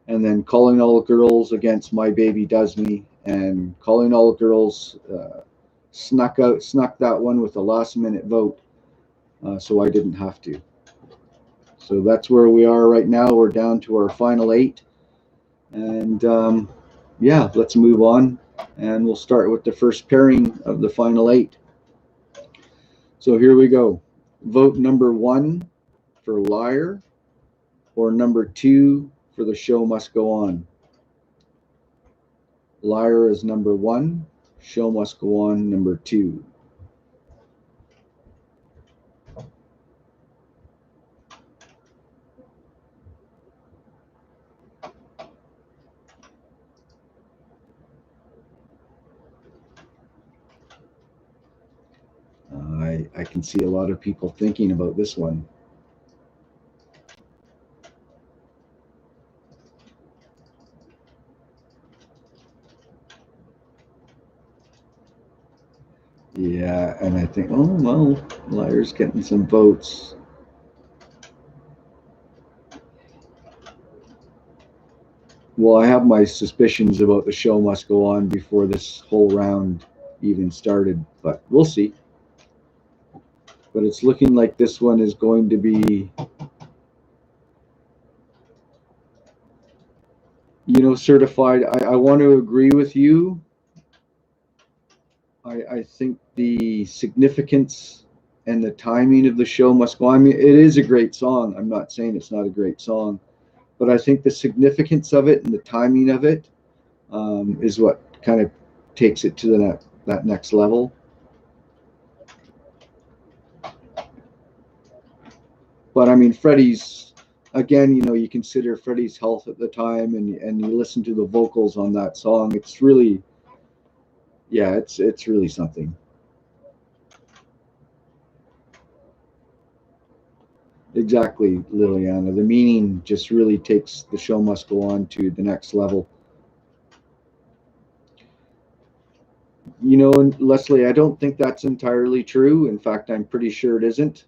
S1: And then Calling All Girls against My Baby Does Me. And Calling All Girls snuck that one with a last minute vote. So I didn't have to. So that's where we are right now. We're down to our final 8. And yeah, let's move on. And we'll start with the first pairing of the final 8. So here we go. Vote number 1 for Liar, or number 2 for The Show Must Go On. Liar is number 1. Show Must Go On, number 2. I can see a lot of people thinking about this one. Yeah, and I think, oh, well, Liar's getting some votes. Well, I have my suspicions about The Show Must Go On before this whole round even started, but we'll see. But it's looking like this one is going to be Certified, I want to agree with you. I think the significance and the timing of the show must go on. I mean, it is a great song. I'm not saying it's not a great song, but I think the significance of it and the timing of it is what kind of takes it to that next level. But I mean, Freddie's, again, you consider Freddie's health at the time, and you listen to the vocals on that song. It's really, yeah, it's really something. Exactly, Liliana. The meaning just really takes The Show Must Go On to the next level. And Leslie, I don't think that's entirely true. In fact, I'm pretty sure it isn't.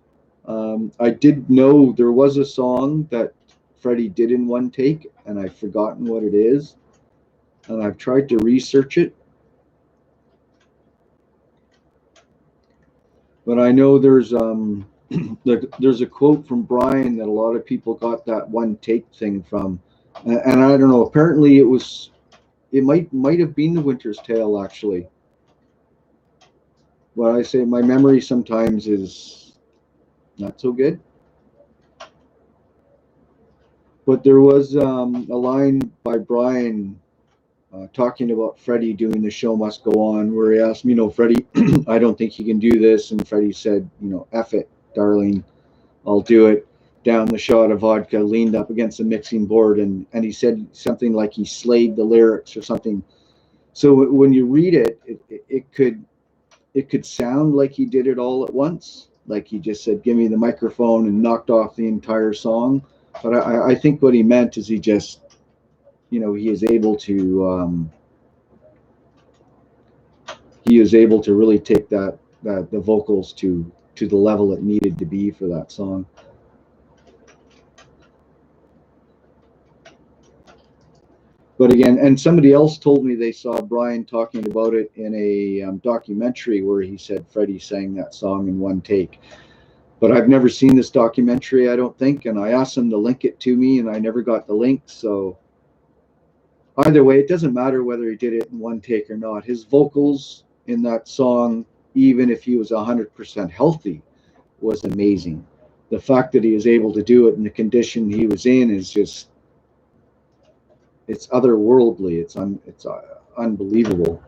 S1: I did know there was a song that Freddie did in one take, and I've forgotten what it is. And I've tried to research it. But I know there's there's a quote from Brian that a lot of people got that one take thing from, and I don't know. Apparently, it might have been The Winter's Tale actually. But I say my memory sometimes is not so good. But there was a line by Brian talking about Freddie doing The Show Must Go On, where he asked him, Freddie, I don't think you can do this, and Freddie said, F it, darling. I'll do it. Down the shot of vodka, leaned up against the mixing board, and he said something like he slayed the lyrics or something. So when you read it, it could sound like he did it all at once, like he just said, "Give me the microphone," and knocked off the entire song. But I think what he meant is he just, he is able to really take that the vocals to the level it needed to be for that song. But again, and somebody else told me they saw Brian talking about it in a documentary where he said Freddie sang that song in one take. But I've never seen this documentary, I don't think, and I asked him to link it to me, and I never got the link. So either way, it doesn't matter whether he did it in one take or not. His vocals in that song, even if he was 100% healthy, was amazing. The fact that he was able to do it in the condition he was in is just, it's otherworldly. It's unbelievable.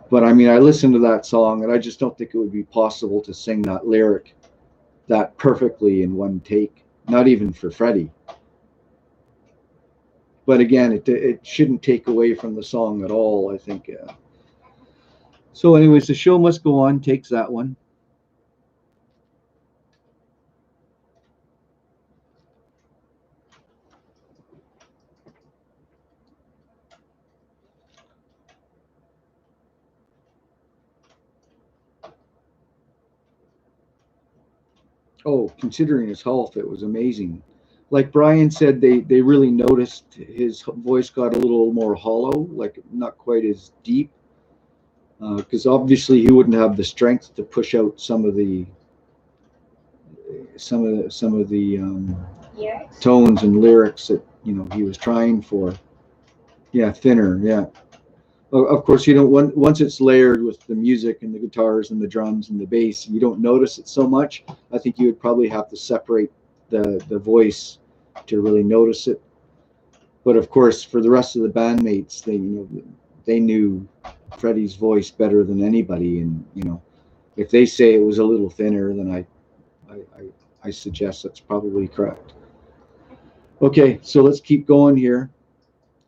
S1: But I mean, I listened to that song, and I just don't think it would be possible to sing that lyric that perfectly in one take, not even for Freddie. But again, it shouldn't take away from the song at all, I think. So anyways, The Show Must Go On takes that one. Oh, considering his health, it was amazing. Like Brian said, they really noticed his voice got a little more hollow, like not quite as deep, because obviously he wouldn't have the strength to push out some of the
S2: Lyrics?
S1: tones and lyrics that he was trying for. Yeah, thinner. Yeah. Of course, once it's layered with the music and the guitars and the drums and the bass, you don't notice it so much. I think you would probably have to separate the voice to really notice it. But of course, for the rest of the bandmates, they knew Freddie's voice better than anybody, and if they say it was a little thinner, then I suggest that's probably correct. Okay, so let's keep going here.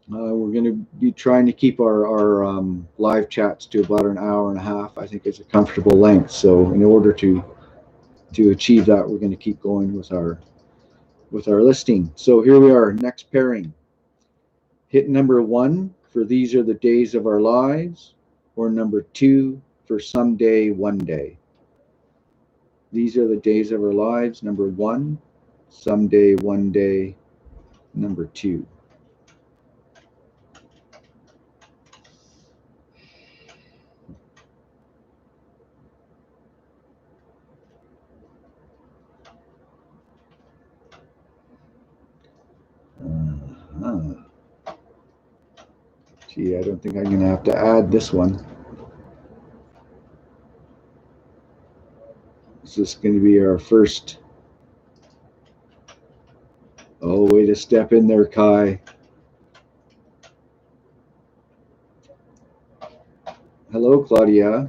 S1: We're going to be trying to keep our live chats to about an hour and a half. I think it's a comfortable length. So in order to achieve that, we're going to keep going with our listing. So here we are, next pairing. Hit number 1 for These Are the Days of Our Lives, or number 2 for Someday, One Day. These Are the Days of Our Lives, number 1, Someday, One Day, number 2. Gee, I don't think I'm going to have to add this one. This is going to be our first. Oh, way to step in there, Kai. Hello, Claudia.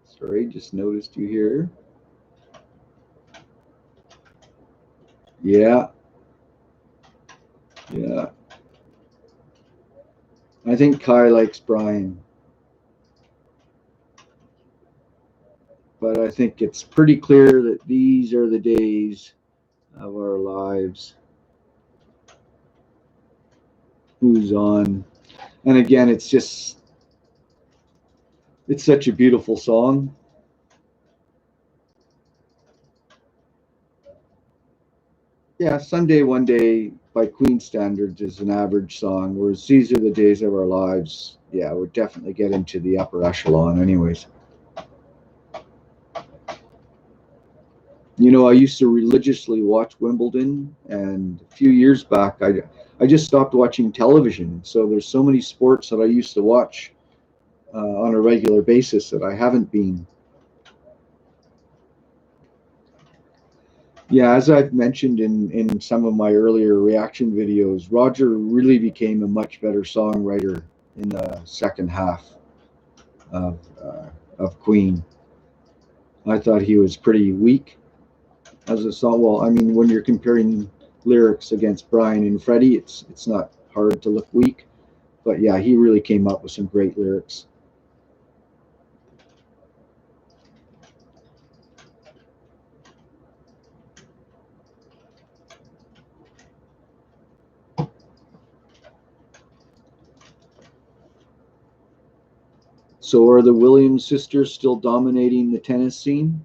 S1: Sorry, just noticed you here. Yeah. Yeah. I think Kai likes Brian. But I think it's pretty clear that these are the days of our lives. Who's on? And again, it's such a beautiful song. Yeah, Someday, One Day by Queen standards is an average song, whereas These Are the Days of Our Lives, yeah, would definitely get into the upper echelon anyways. You know, I used to religiously watch Wimbledon, and a few years back, I just stopped watching television. So there's so many sports that I used to watch on a regular basis that I haven't been. Yeah, as I've mentioned in some of my earlier reaction videos, Roger really became a much better songwriter in the second half of Queen. I thought he was pretty weak as a song. Well, I mean, when you're comparing lyrics against Brian and Freddie, it's not hard to look weak. But yeah, he really came up with some great lyrics. So are the Williams sisters still dominating the tennis scene?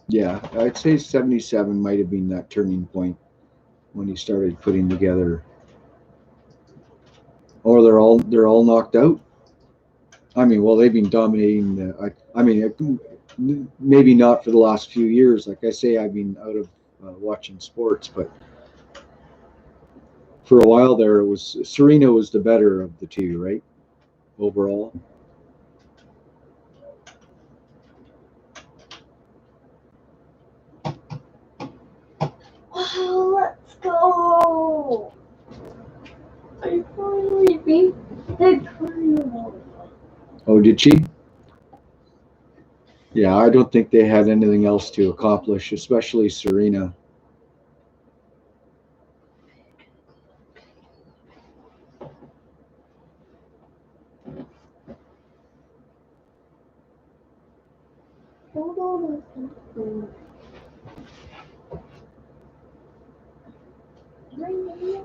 S1: Yeah, I'd say 77 might have been that turning point when he started putting together. Or they're all knocked out. I mean, well, they've been dominating. I mean, maybe not for the last few years. Like I say, I've been out of watching sports, but for a while there, it was Serena was the better of the two, right? Overall.
S2: Wow, let's go! I finally beat the carnival.
S1: Oh, did she? Yeah, I don't think they had anything else to accomplish, especially Serena.
S2: Hold on a second.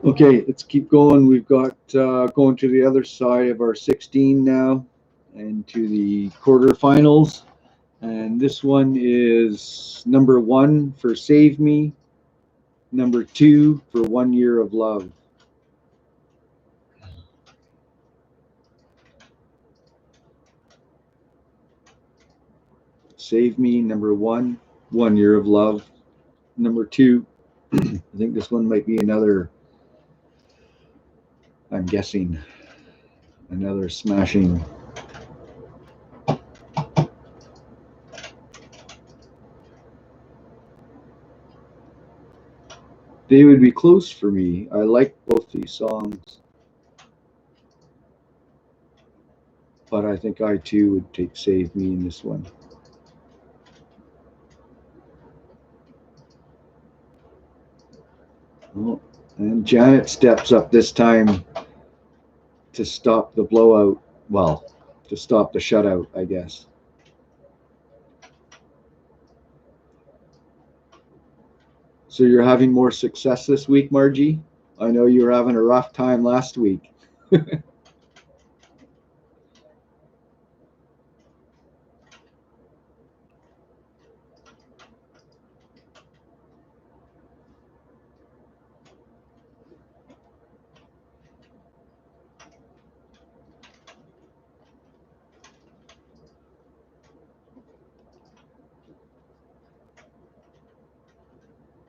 S1: Okay, let's keep going. We've got going to the other side of our 16 now and to the quarterfinals. And this one is number 1 for Save Me, number 2 for 1 Year of Love. Save Me, number 1, 1 Year of Love. Number 2, I think this one might be another, I'm guessing, another smashing. They would be close for me. I like both these songs. But I think I too would take Save Me in this one. Oh, and Janet steps up this time to stop the blowout. Well, to stop the shutout, I guess. So you're having more success this week, Margie? I know you were having a rough time last week.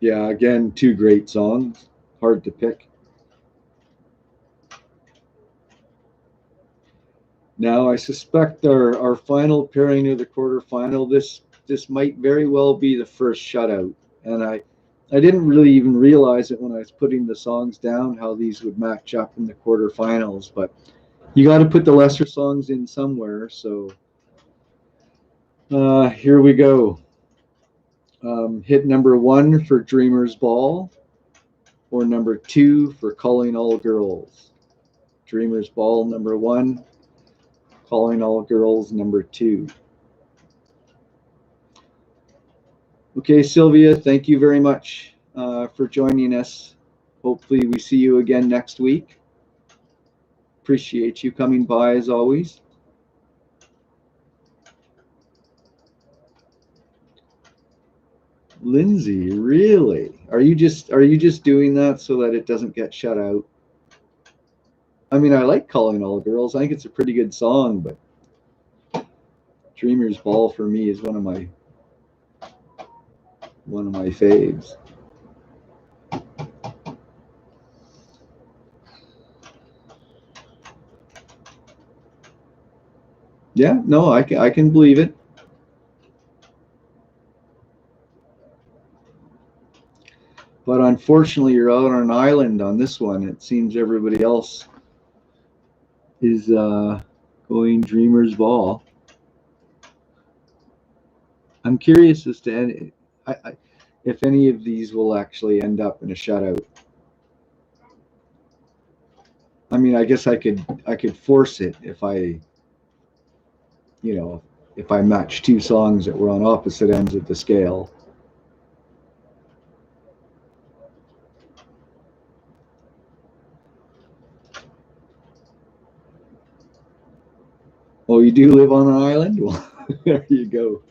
S1: Yeah, again, two great songs. Hard to pick. Now, I suspect our final pairing of the quarterfinal, this might very well be the first shutout. And I didn't really even realize it when I was putting the songs down, how these would match up in the quarterfinals. But you got to put the lesser songs in somewhere. So here we go. Hit number 1 for Dreamer's Ball, or number 2 for Calling All Girls. Dreamer's Ball, number 1. Calling All Girls, number 2. Okay, Sylvia, thank you very much for joining us. Hopefully we see you again next week. Appreciate you coming by as always. Lindsay, really? Are you just doing that so that it doesn't get shut out? I mean, I like Calling All Girls. I think it's a pretty good song, but Dreamer's Ball for me is one of my faves. Yeah, no, I can believe it. But unfortunately, you're out on an island on this one. It seems everybody else is going Dreamer's Ball. I'm curious as to if any of these will actually end up in a shutout. I mean, I guess I could force it if if I match two songs that were on opposite ends of the scale. Oh, you do live on an island? Well, there you go.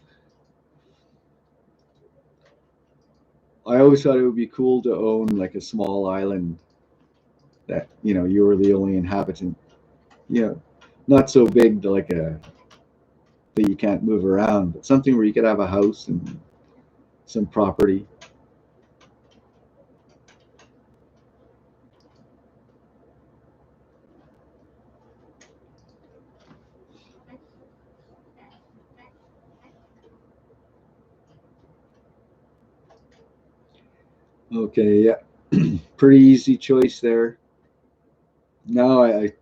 S1: I always thought it would be cool to own like a small island that, you were the only inhabitant. Not so big to like that you can't move around, but something where you could have a house and some property. Okay, yeah, pretty easy choice there. Now I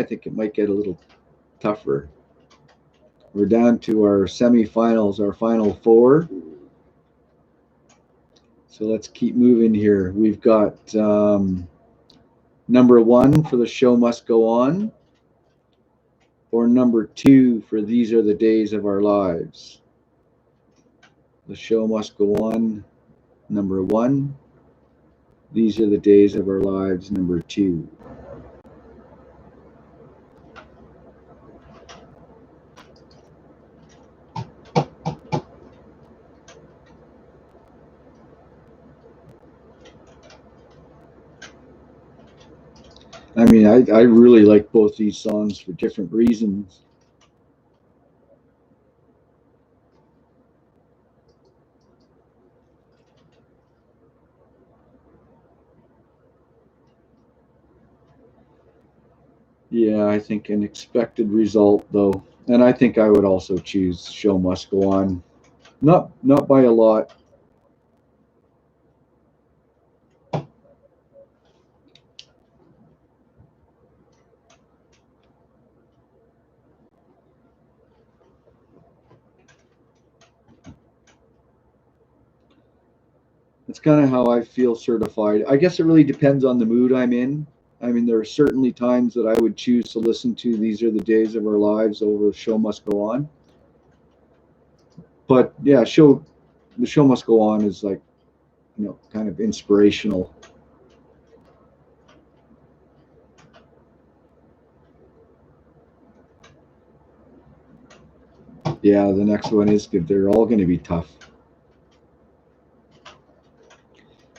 S1: think it might get a little tougher. We're down to our semifinals, our final four. So let's keep moving here. We've got number 1 for The Show Must Go On, or number 2 for These Are the Days of Our Lives. The Show Must Go On, number 1. These Are the Days of Our Lives, number 2. I mean, I really like both these songs for different reasons. Yeah, I think an expected result though, and I think I would also choose Show Must Go On. Not by a lot. It's kind of how I feel certified. I guess it really depends on the mood I'm in. I mean, there are certainly times that I would choose to listen to These Are the Days of Our Lives over Show Must Go On. But yeah, the Show Must Go On is like, kind of inspirational. Yeah, the next one is good. They're all going to be tough.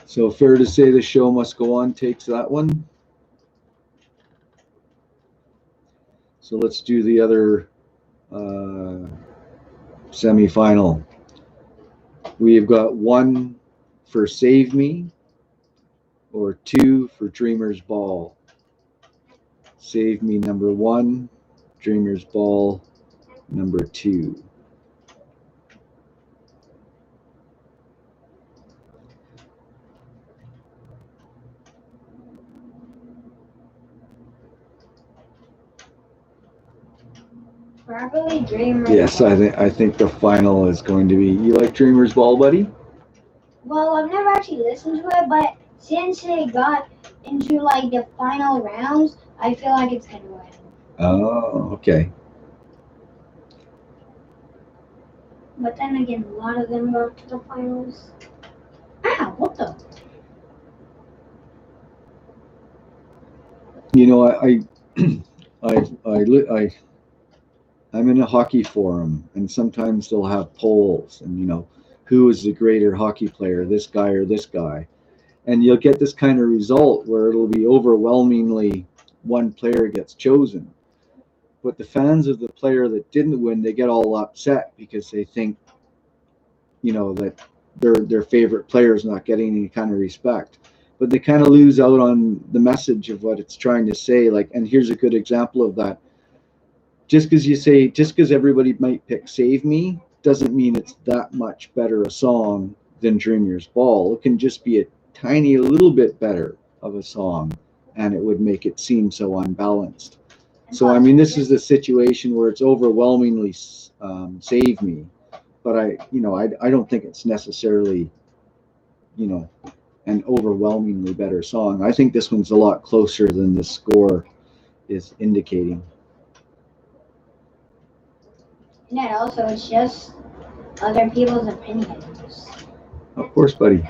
S1: So fair to say The Show Must Go On takes that one. So let's do the other semifinal. We've got 1 for Save Me or 2 for Dreamer's Ball? Save Me number 1, Dreamer's Ball number 2.
S2: Probably Dreamer's
S1: Yes,
S2: Ball.
S1: I think the final is going to be. You like Dreamer's Ball, buddy?
S2: Well, I've never actually listened to it, but since it got into like the final rounds, I feel like it's gonna win.
S1: Oh, okay.
S2: But then again, a lot of them got to the finals. Ah, what the?
S1: You know, I'm in a hockey forum, and sometimes they'll have polls, and who is the greater hockey player, this guy or this guy, and you'll get this kind of result where it'll be overwhelmingly one player gets chosen. But the fans of the player that didn't win, they get all upset because they think, that their favorite player is not getting any kind of respect. But they kind of lose out on the message of what it's trying to say. Like, and here's a good example of that. Just because everybody might pick Save Me doesn't mean it's that much better a song than Dreamer's Ball. It can just be a tiny little bit better of a song, and it would make it seem so unbalanced. So, I mean, this is a situation where it's overwhelmingly Save Me, but I don't think it's necessarily, an overwhelmingly better song. I think this one's a lot closer than the score is indicating.
S2: And then also, it's just other people's opinions.
S1: Of course, buddy.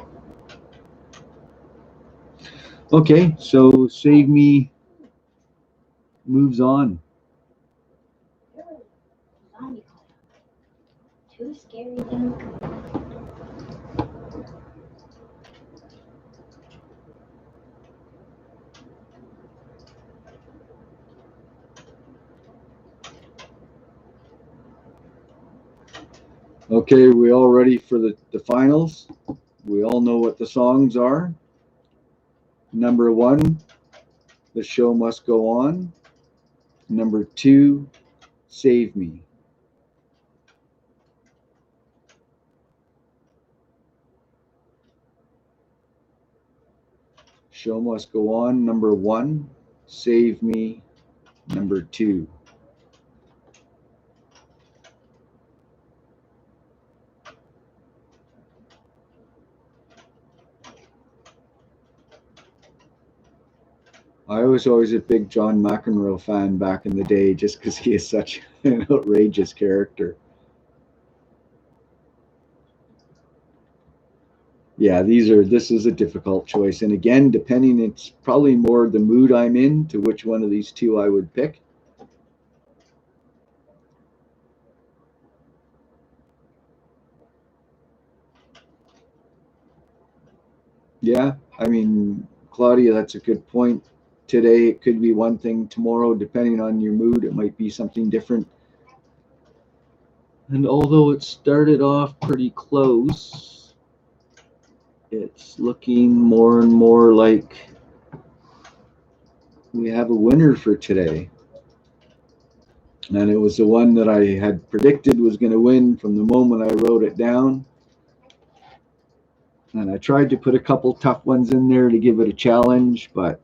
S1: Okay, so Save Me moves on.
S2: Zombie call. Too scary thing.
S1: Okay, we all ready for the finals? We all know what the songs are. Number 1, The Show Must Go On. Number 2, Save Me. Show Must Go On, number 1. Save Me, number 2. I was always a big John McEnroe fan back in the day just because he is such an outrageous character. Yeah, this is a difficult choice. And again, depending, it's probably more the mood I'm in to which one of these two I would pick. Yeah, I mean, Claudia, that's a good point. Today it could be one thing, tomorrow, depending on your mood, it might be something different. And although it started off pretty close, it's looking more and more like we have a winner for today. And it was the one that I had predicted was going to win from the moment I wrote it down. And I tried to put a couple tough ones in there to give it a challenge, but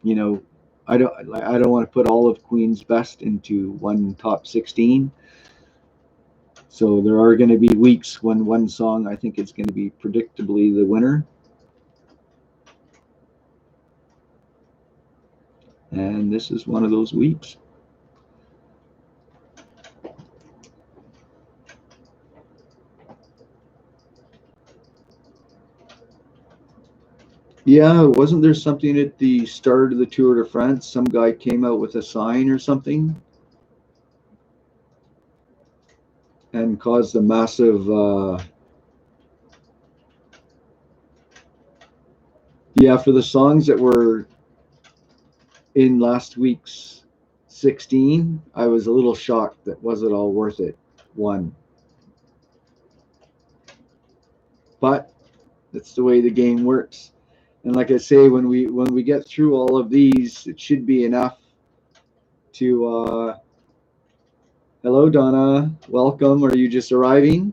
S1: I don't want to put all of Queen's best into one top 16. So there are going to be weeks when one song I think is going to be predictably the winner. And this is one of those weeks. Yeah, wasn't there something at the start of the Tour de France? Some guy came out with a sign or something and caused a massive yeah, for the songs that were in last week's 16, I was a little shocked that Was It All Worth It won. But That's the way the game works. And like I say, when we get through all of these, it should be enough to. Hello, Donna. Welcome. Are you just arriving?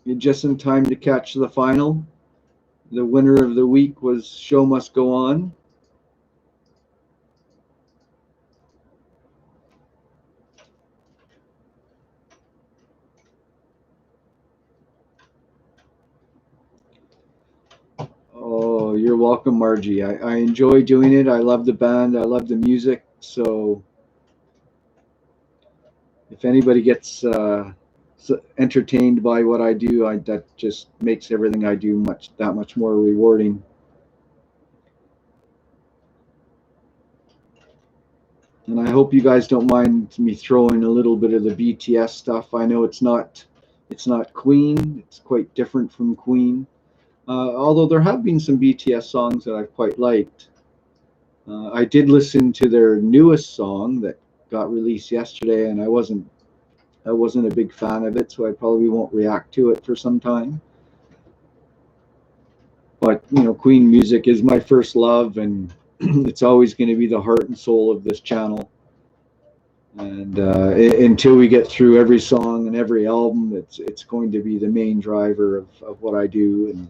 S1: You're just in time to catch the final. The winner of the week was Show Must Go On. Oh, you're welcome, Margie. I enjoy doing it. I love the band. I love the music. So if anybody gets entertained by what I do, that just makes everything I do that much more rewarding. And I hope you guys don't mind me throwing a little bit of the BTS stuff. I know it's not Queen. It's quite different from Queen. Although there have been some BTS songs that I've quite liked. I did listen to their newest song that got released yesterday, and I wasn't a big fan of it, so I probably won't react to it for some time. But Queen music is my first love, and it's always going to be the heart and soul of this channel. And until we get through every song and every album, it's going to be the main driver of what I do. And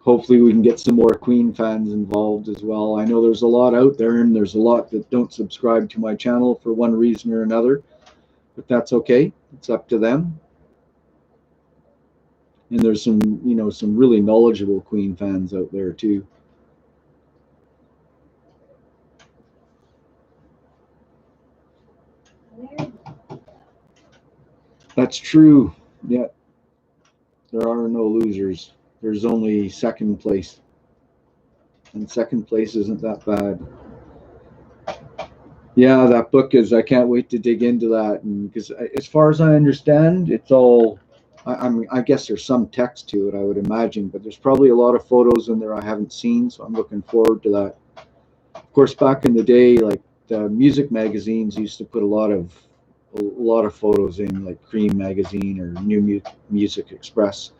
S1: hopefully we can get some more Queen fans involved as well. I know there's a lot out there, and there's a lot that don't subscribe to my channel for one reason or another, but that's okay. It's up to them. And there's some really knowledgeable Queen fans out there too. That's true. Yeah. There are no losers. There's only second place. And second place isn't that bad. Yeah, that book is, I can't wait to dig into that. And because as far as I understand, it's all, I guess there's some text to it, I would imagine, but there's probably a lot of photos in there I haven't seen, so I'm looking forward to that. Of course, back in the day, like the music magazines used to put a lot of photos in, like Cream magazine or New Music Express.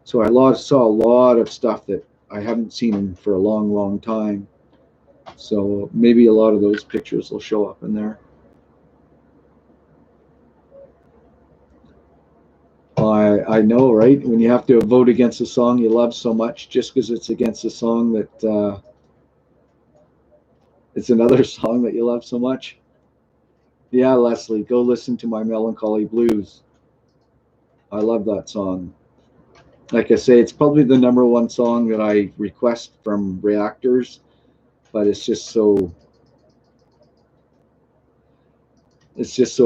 S1: So I saw a lot of stuff that I haven't seen for a long, long time. So maybe a lot of those pictures will show up in there. I know, right? When you have to vote against a song you love so much just because it's against a song that it's another song that you love so much. Yeah, Leslie, go listen to My Melancholy Blues. I love that song. Like I say, it's probably the #1 song that I request from reactors, but it's just so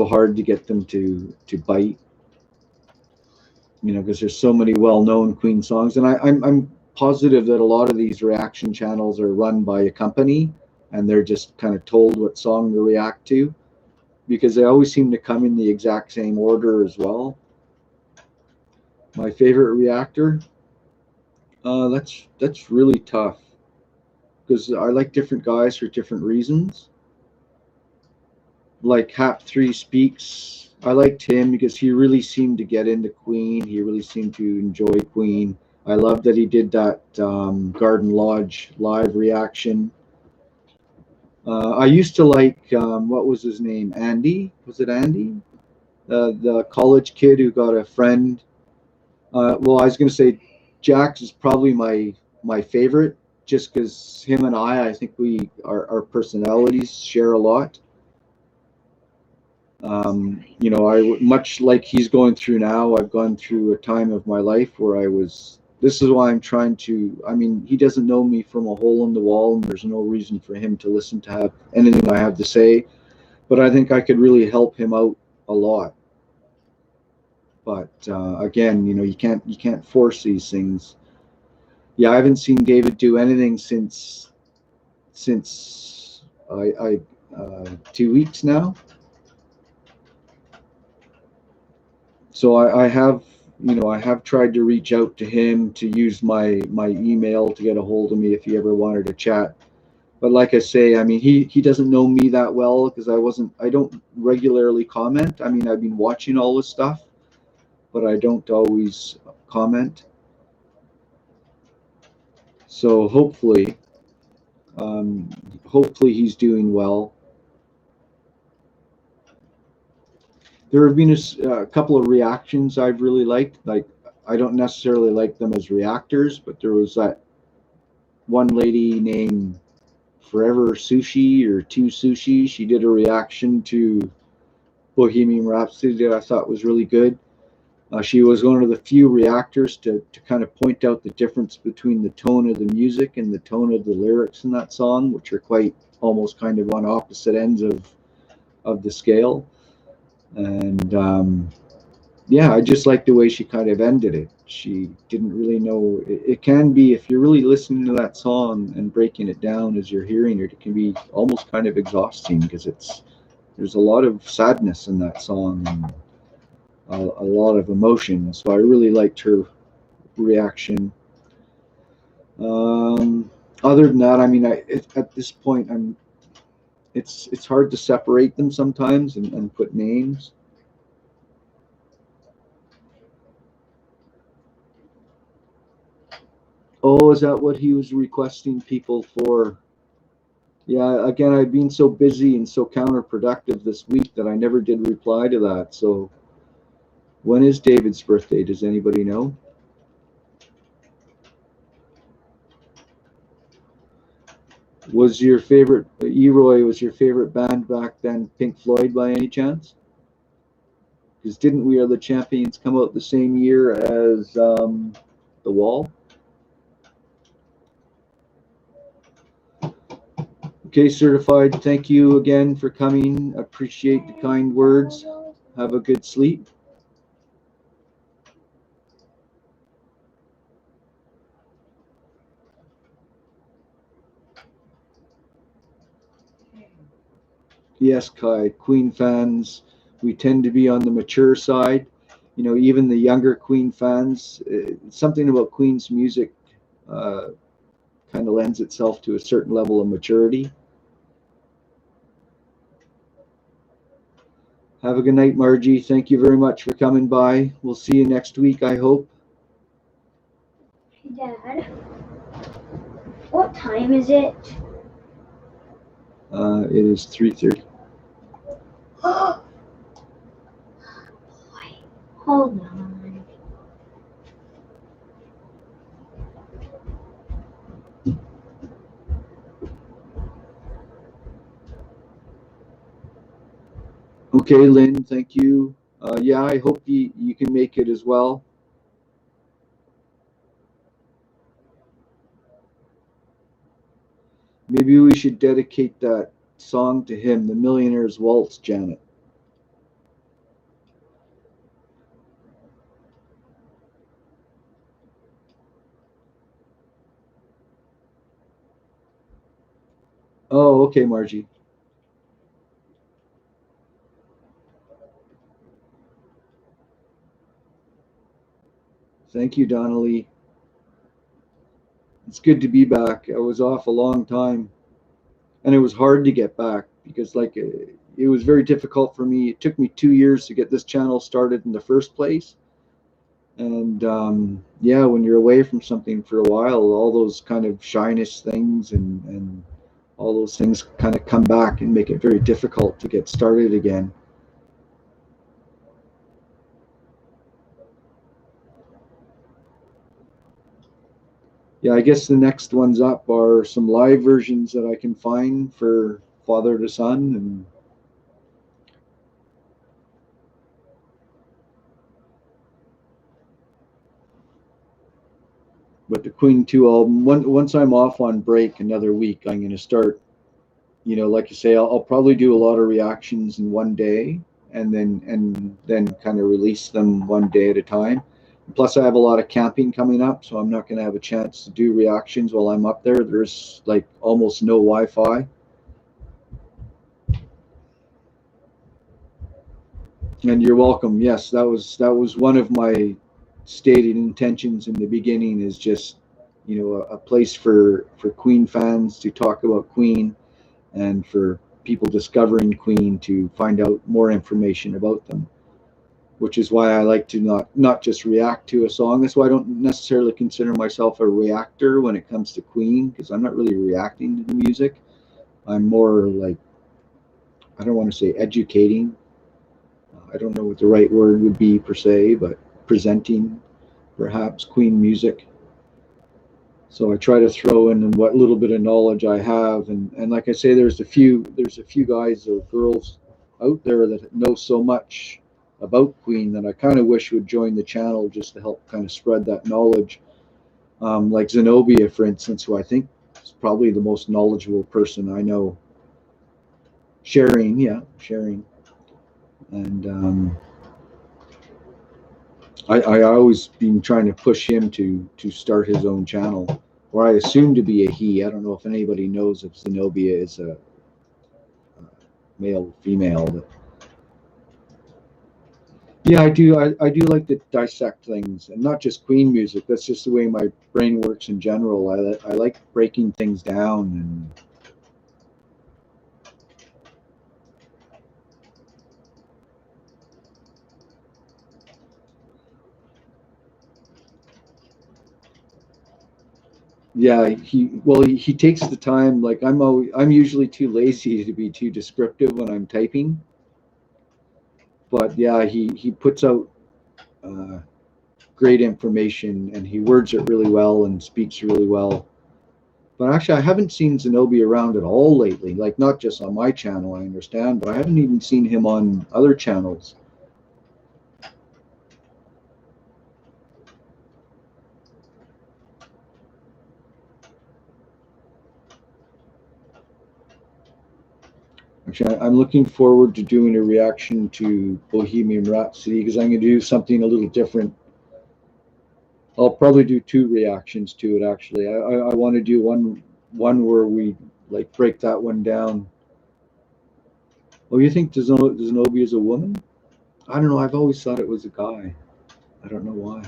S1: hard to get them to bite, because there's so many well-known Queen songs, and I'm positive that a lot of these reaction channels are run by a company, and they're just kind of told what song to react to, because they always seem to come in the exact same order as well. My favorite reactor, that's really tough, because I like different guys for different reasons. Like Hap3 Speaks, I liked him because he really seemed to get into Queen. He really seemed to enjoy Queen. I love that he did that Garden Lodge live reaction. I used to like, what was his name? Andy? Was it Andy? The college kid who got a friend. Well, I was going to say Jax is probably my favorite, just because him and I think our personalities share a lot. Much like he's going through now, I've gone through a time of my life where this is why I'm trying to, he doesn't know me from a hole in the wall, and there's no reason for him to listen to have anything I have to say, but I think I could really help him out a lot. But again, you can't force these things. Yeah, I haven't seen David do anything since 2 weeks now. So I have tried to reach out to him, to use my email to get a hold of me if he ever wanted to chat. But like I say, I mean, he doesn't know me that well because I don't regularly comment. I mean, I've been watching all this stuff, but I don't always comment. So um, hopefully he's doing well. There have been a couple of reactions I've really liked. Like, I don't necessarily like them as reactors, but there was that one lady named Forever Sushi or Two Sushi. She did a reaction to Bohemian Rhapsody that I thought was really good. She was one of the few reactors to kind of point out the difference between the tone of the music and the tone of the lyrics in that song, which are quite almost kind of on opposite ends of the scale. And yeah, I just like the way she kind of ended it. She didn't really know. It can be, if you're really listening to that song and breaking it down as you're hearing it, it can be almost kind of exhausting because there's a lot of sadness in that song and a lot of emotion. So I really liked her reaction. Um, Other than that, I mean, at this point, it's hard to separate them sometimes and put names. Oh, is that what he was requesting people for? Yeah, again, I've been so busy and so counterproductive this week that I never did reply to that. So, when is David's birthday? Does anybody know? Was your favorite, Eroy, was your favorite band back then Pink Floyd by any chance? Because didn't We Are the Champions come out the same year as The Wall? Okay, certified. Thank you again for coming. Appreciate the kind words. Have a good sleep. Yes, Kai, Queen fans, we tend to be on the mature side. You know, even the younger Queen fans, something about Queen's music uh, kind of lends itself to a certain level of maturity. Have a good night, Margie. Thank you very much for coming by. We'll see you next week, I hope.
S2: Dad, what time is it?
S1: It is 3:30.
S2: Oh, boy. Hold on.
S1: Okay, Lynn, thank you. Yeah, I hope you can make it as well. Maybe we should dedicate that song to him, The Millionaire's Waltz, Janet. Oh, okay, Margie. Thank you, Donnelly. It's good to be back. I was off a long time, and it was hard to get back because, like, it was very difficult for me. It took me 2 years to get this channel started in the first place. And yeah, when you're away from something for a while, all those kind of shyness things and all those things kind of come back and make it very difficult to get started again. Yeah, I guess the next ones up are some live versions that I can find for Father to Son, and but the Queen 2 album. Once I'm off on break another week, I'm going to start. You know, like you say, I'll probably do a lot of reactions in one day, and then kind of release them one day at a time. Plus, I have a lot of camping coming up, so I'm not going to have a chance to do reactions while I'm up there. There's like almost no Wi-Fi. And you're welcome. Yes, that was one of my stated intentions in the beginning, is just, you know, a place for Queen fans to talk about Queen, and for people discovering Queen to find out more information about them, which is why I like to not just react to a song. That's why I don't necessarily consider myself a reactor when it comes to Queen, because I'm not really reacting to the music. I'm more like, I don't want to say educating. I don't know what the right word would be per se, but presenting perhaps Queen music. So I try to throw in what little bit of knowledge I have, and like I say, there's a few guys or girls out there that know so much about Queen that I kind of wish would join the channel just to help kind of spread that knowledge. Like Zenobia, for instance, who I think is probably the most knowledgeable person I know. Sharing, and I always been trying to push him to start his own channel, or I assume to be a he. I don't know if anybody knows if Zenobia is a male or female. But yeah, I do like to dissect things, and not just Queen music. That's just the way my brain works in general. I like breaking things down, and yeah, he takes the time. Like I'm usually too lazy to be too descriptive when I'm typing, but yeah, he puts out uh, great information, and he words it really well and speaks really well. But actually, I haven't seen Zenobia around at all lately. Like, not just on my channel, I understand, but I haven't even seen him on other channels. Actually, I'm looking forward to doing a reaction to Bohemian Rhapsody, because I'm going to do something a little different. I'll probably do two reactions to it. Actually, I want to do one where we like break that one down. Oh, you think Zenobia is a woman? I don't know. I've always thought it was a guy. I don't know why.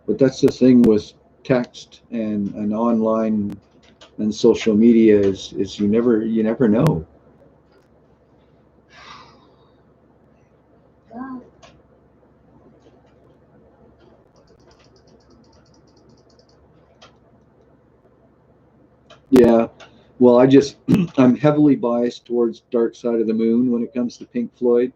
S1: But that's the thing with text and online and social media is you never know.
S2: God.
S1: Yeah. Well, I just I'm heavily biased towards Dark Side of the Moon when it comes to Pink Floyd.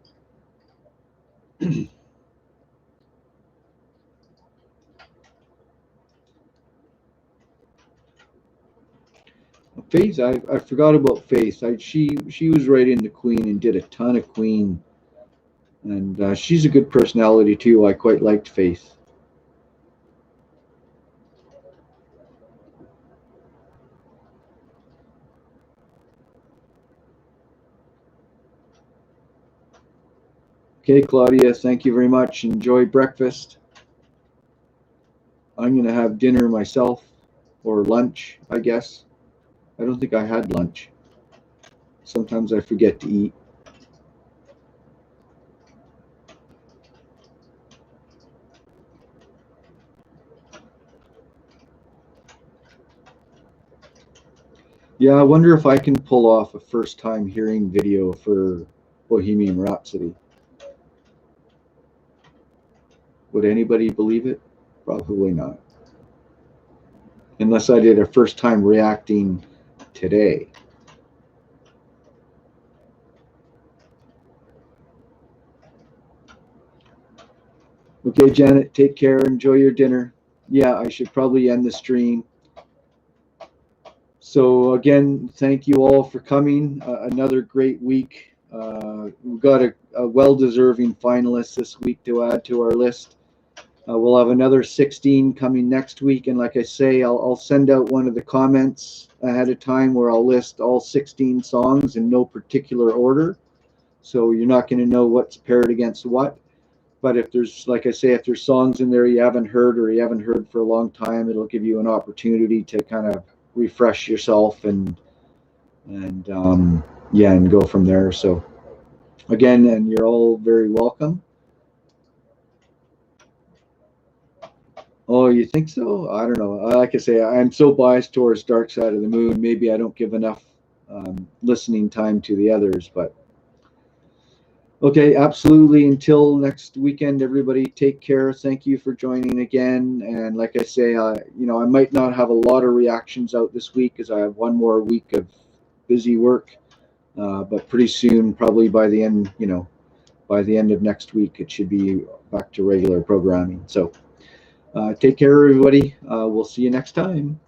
S1: Faith, I forgot about Faith. She was right into Queen and did a ton of Queen, and she's a good personality too. I quite liked Faith. Okay, Claudia, thank you very much. Enjoy breakfast. I'm gonna have dinner myself, or lunch, I guess. I don't think I had lunch. Sometimes I forget to eat. Yeah, I wonder if I can pull off a first time hearing video for Bohemian Rhapsody. Would anybody believe it? Probably not. Unless I did a first time reacting today. Okay, Janet, take care. Enjoy your dinner. Yeah, I should probably end the stream. So, again, thank you all for coming. Another great week. We've got a well deserving finalist this week to add to our list. We'll have another 16 coming next week. And like I say, I'll send out one of the comments ahead of time where I'll list all 16 songs in no particular order. So you're not going to know what's paired against what. But if there's, like I say, if there's songs in there you haven't heard or you haven't heard for a long time, it'll give you an opportunity to kind of refresh yourself and yeah, and go from there. So again, and you're all very welcome. Oh, you think so? I don't know. Like I say, I'm so biased towards Dark Side of the Moon. Maybe I don't give enough listening time to the others, but okay, absolutely. Until next weekend, everybody, take care. Thank you for joining again. And like I say, I might not have a lot of reactions out this week because I have one more week of busy work. But pretty soon, probably by the end of next week, it should be back to regular programming. So take care, everybody. We'll see you next time.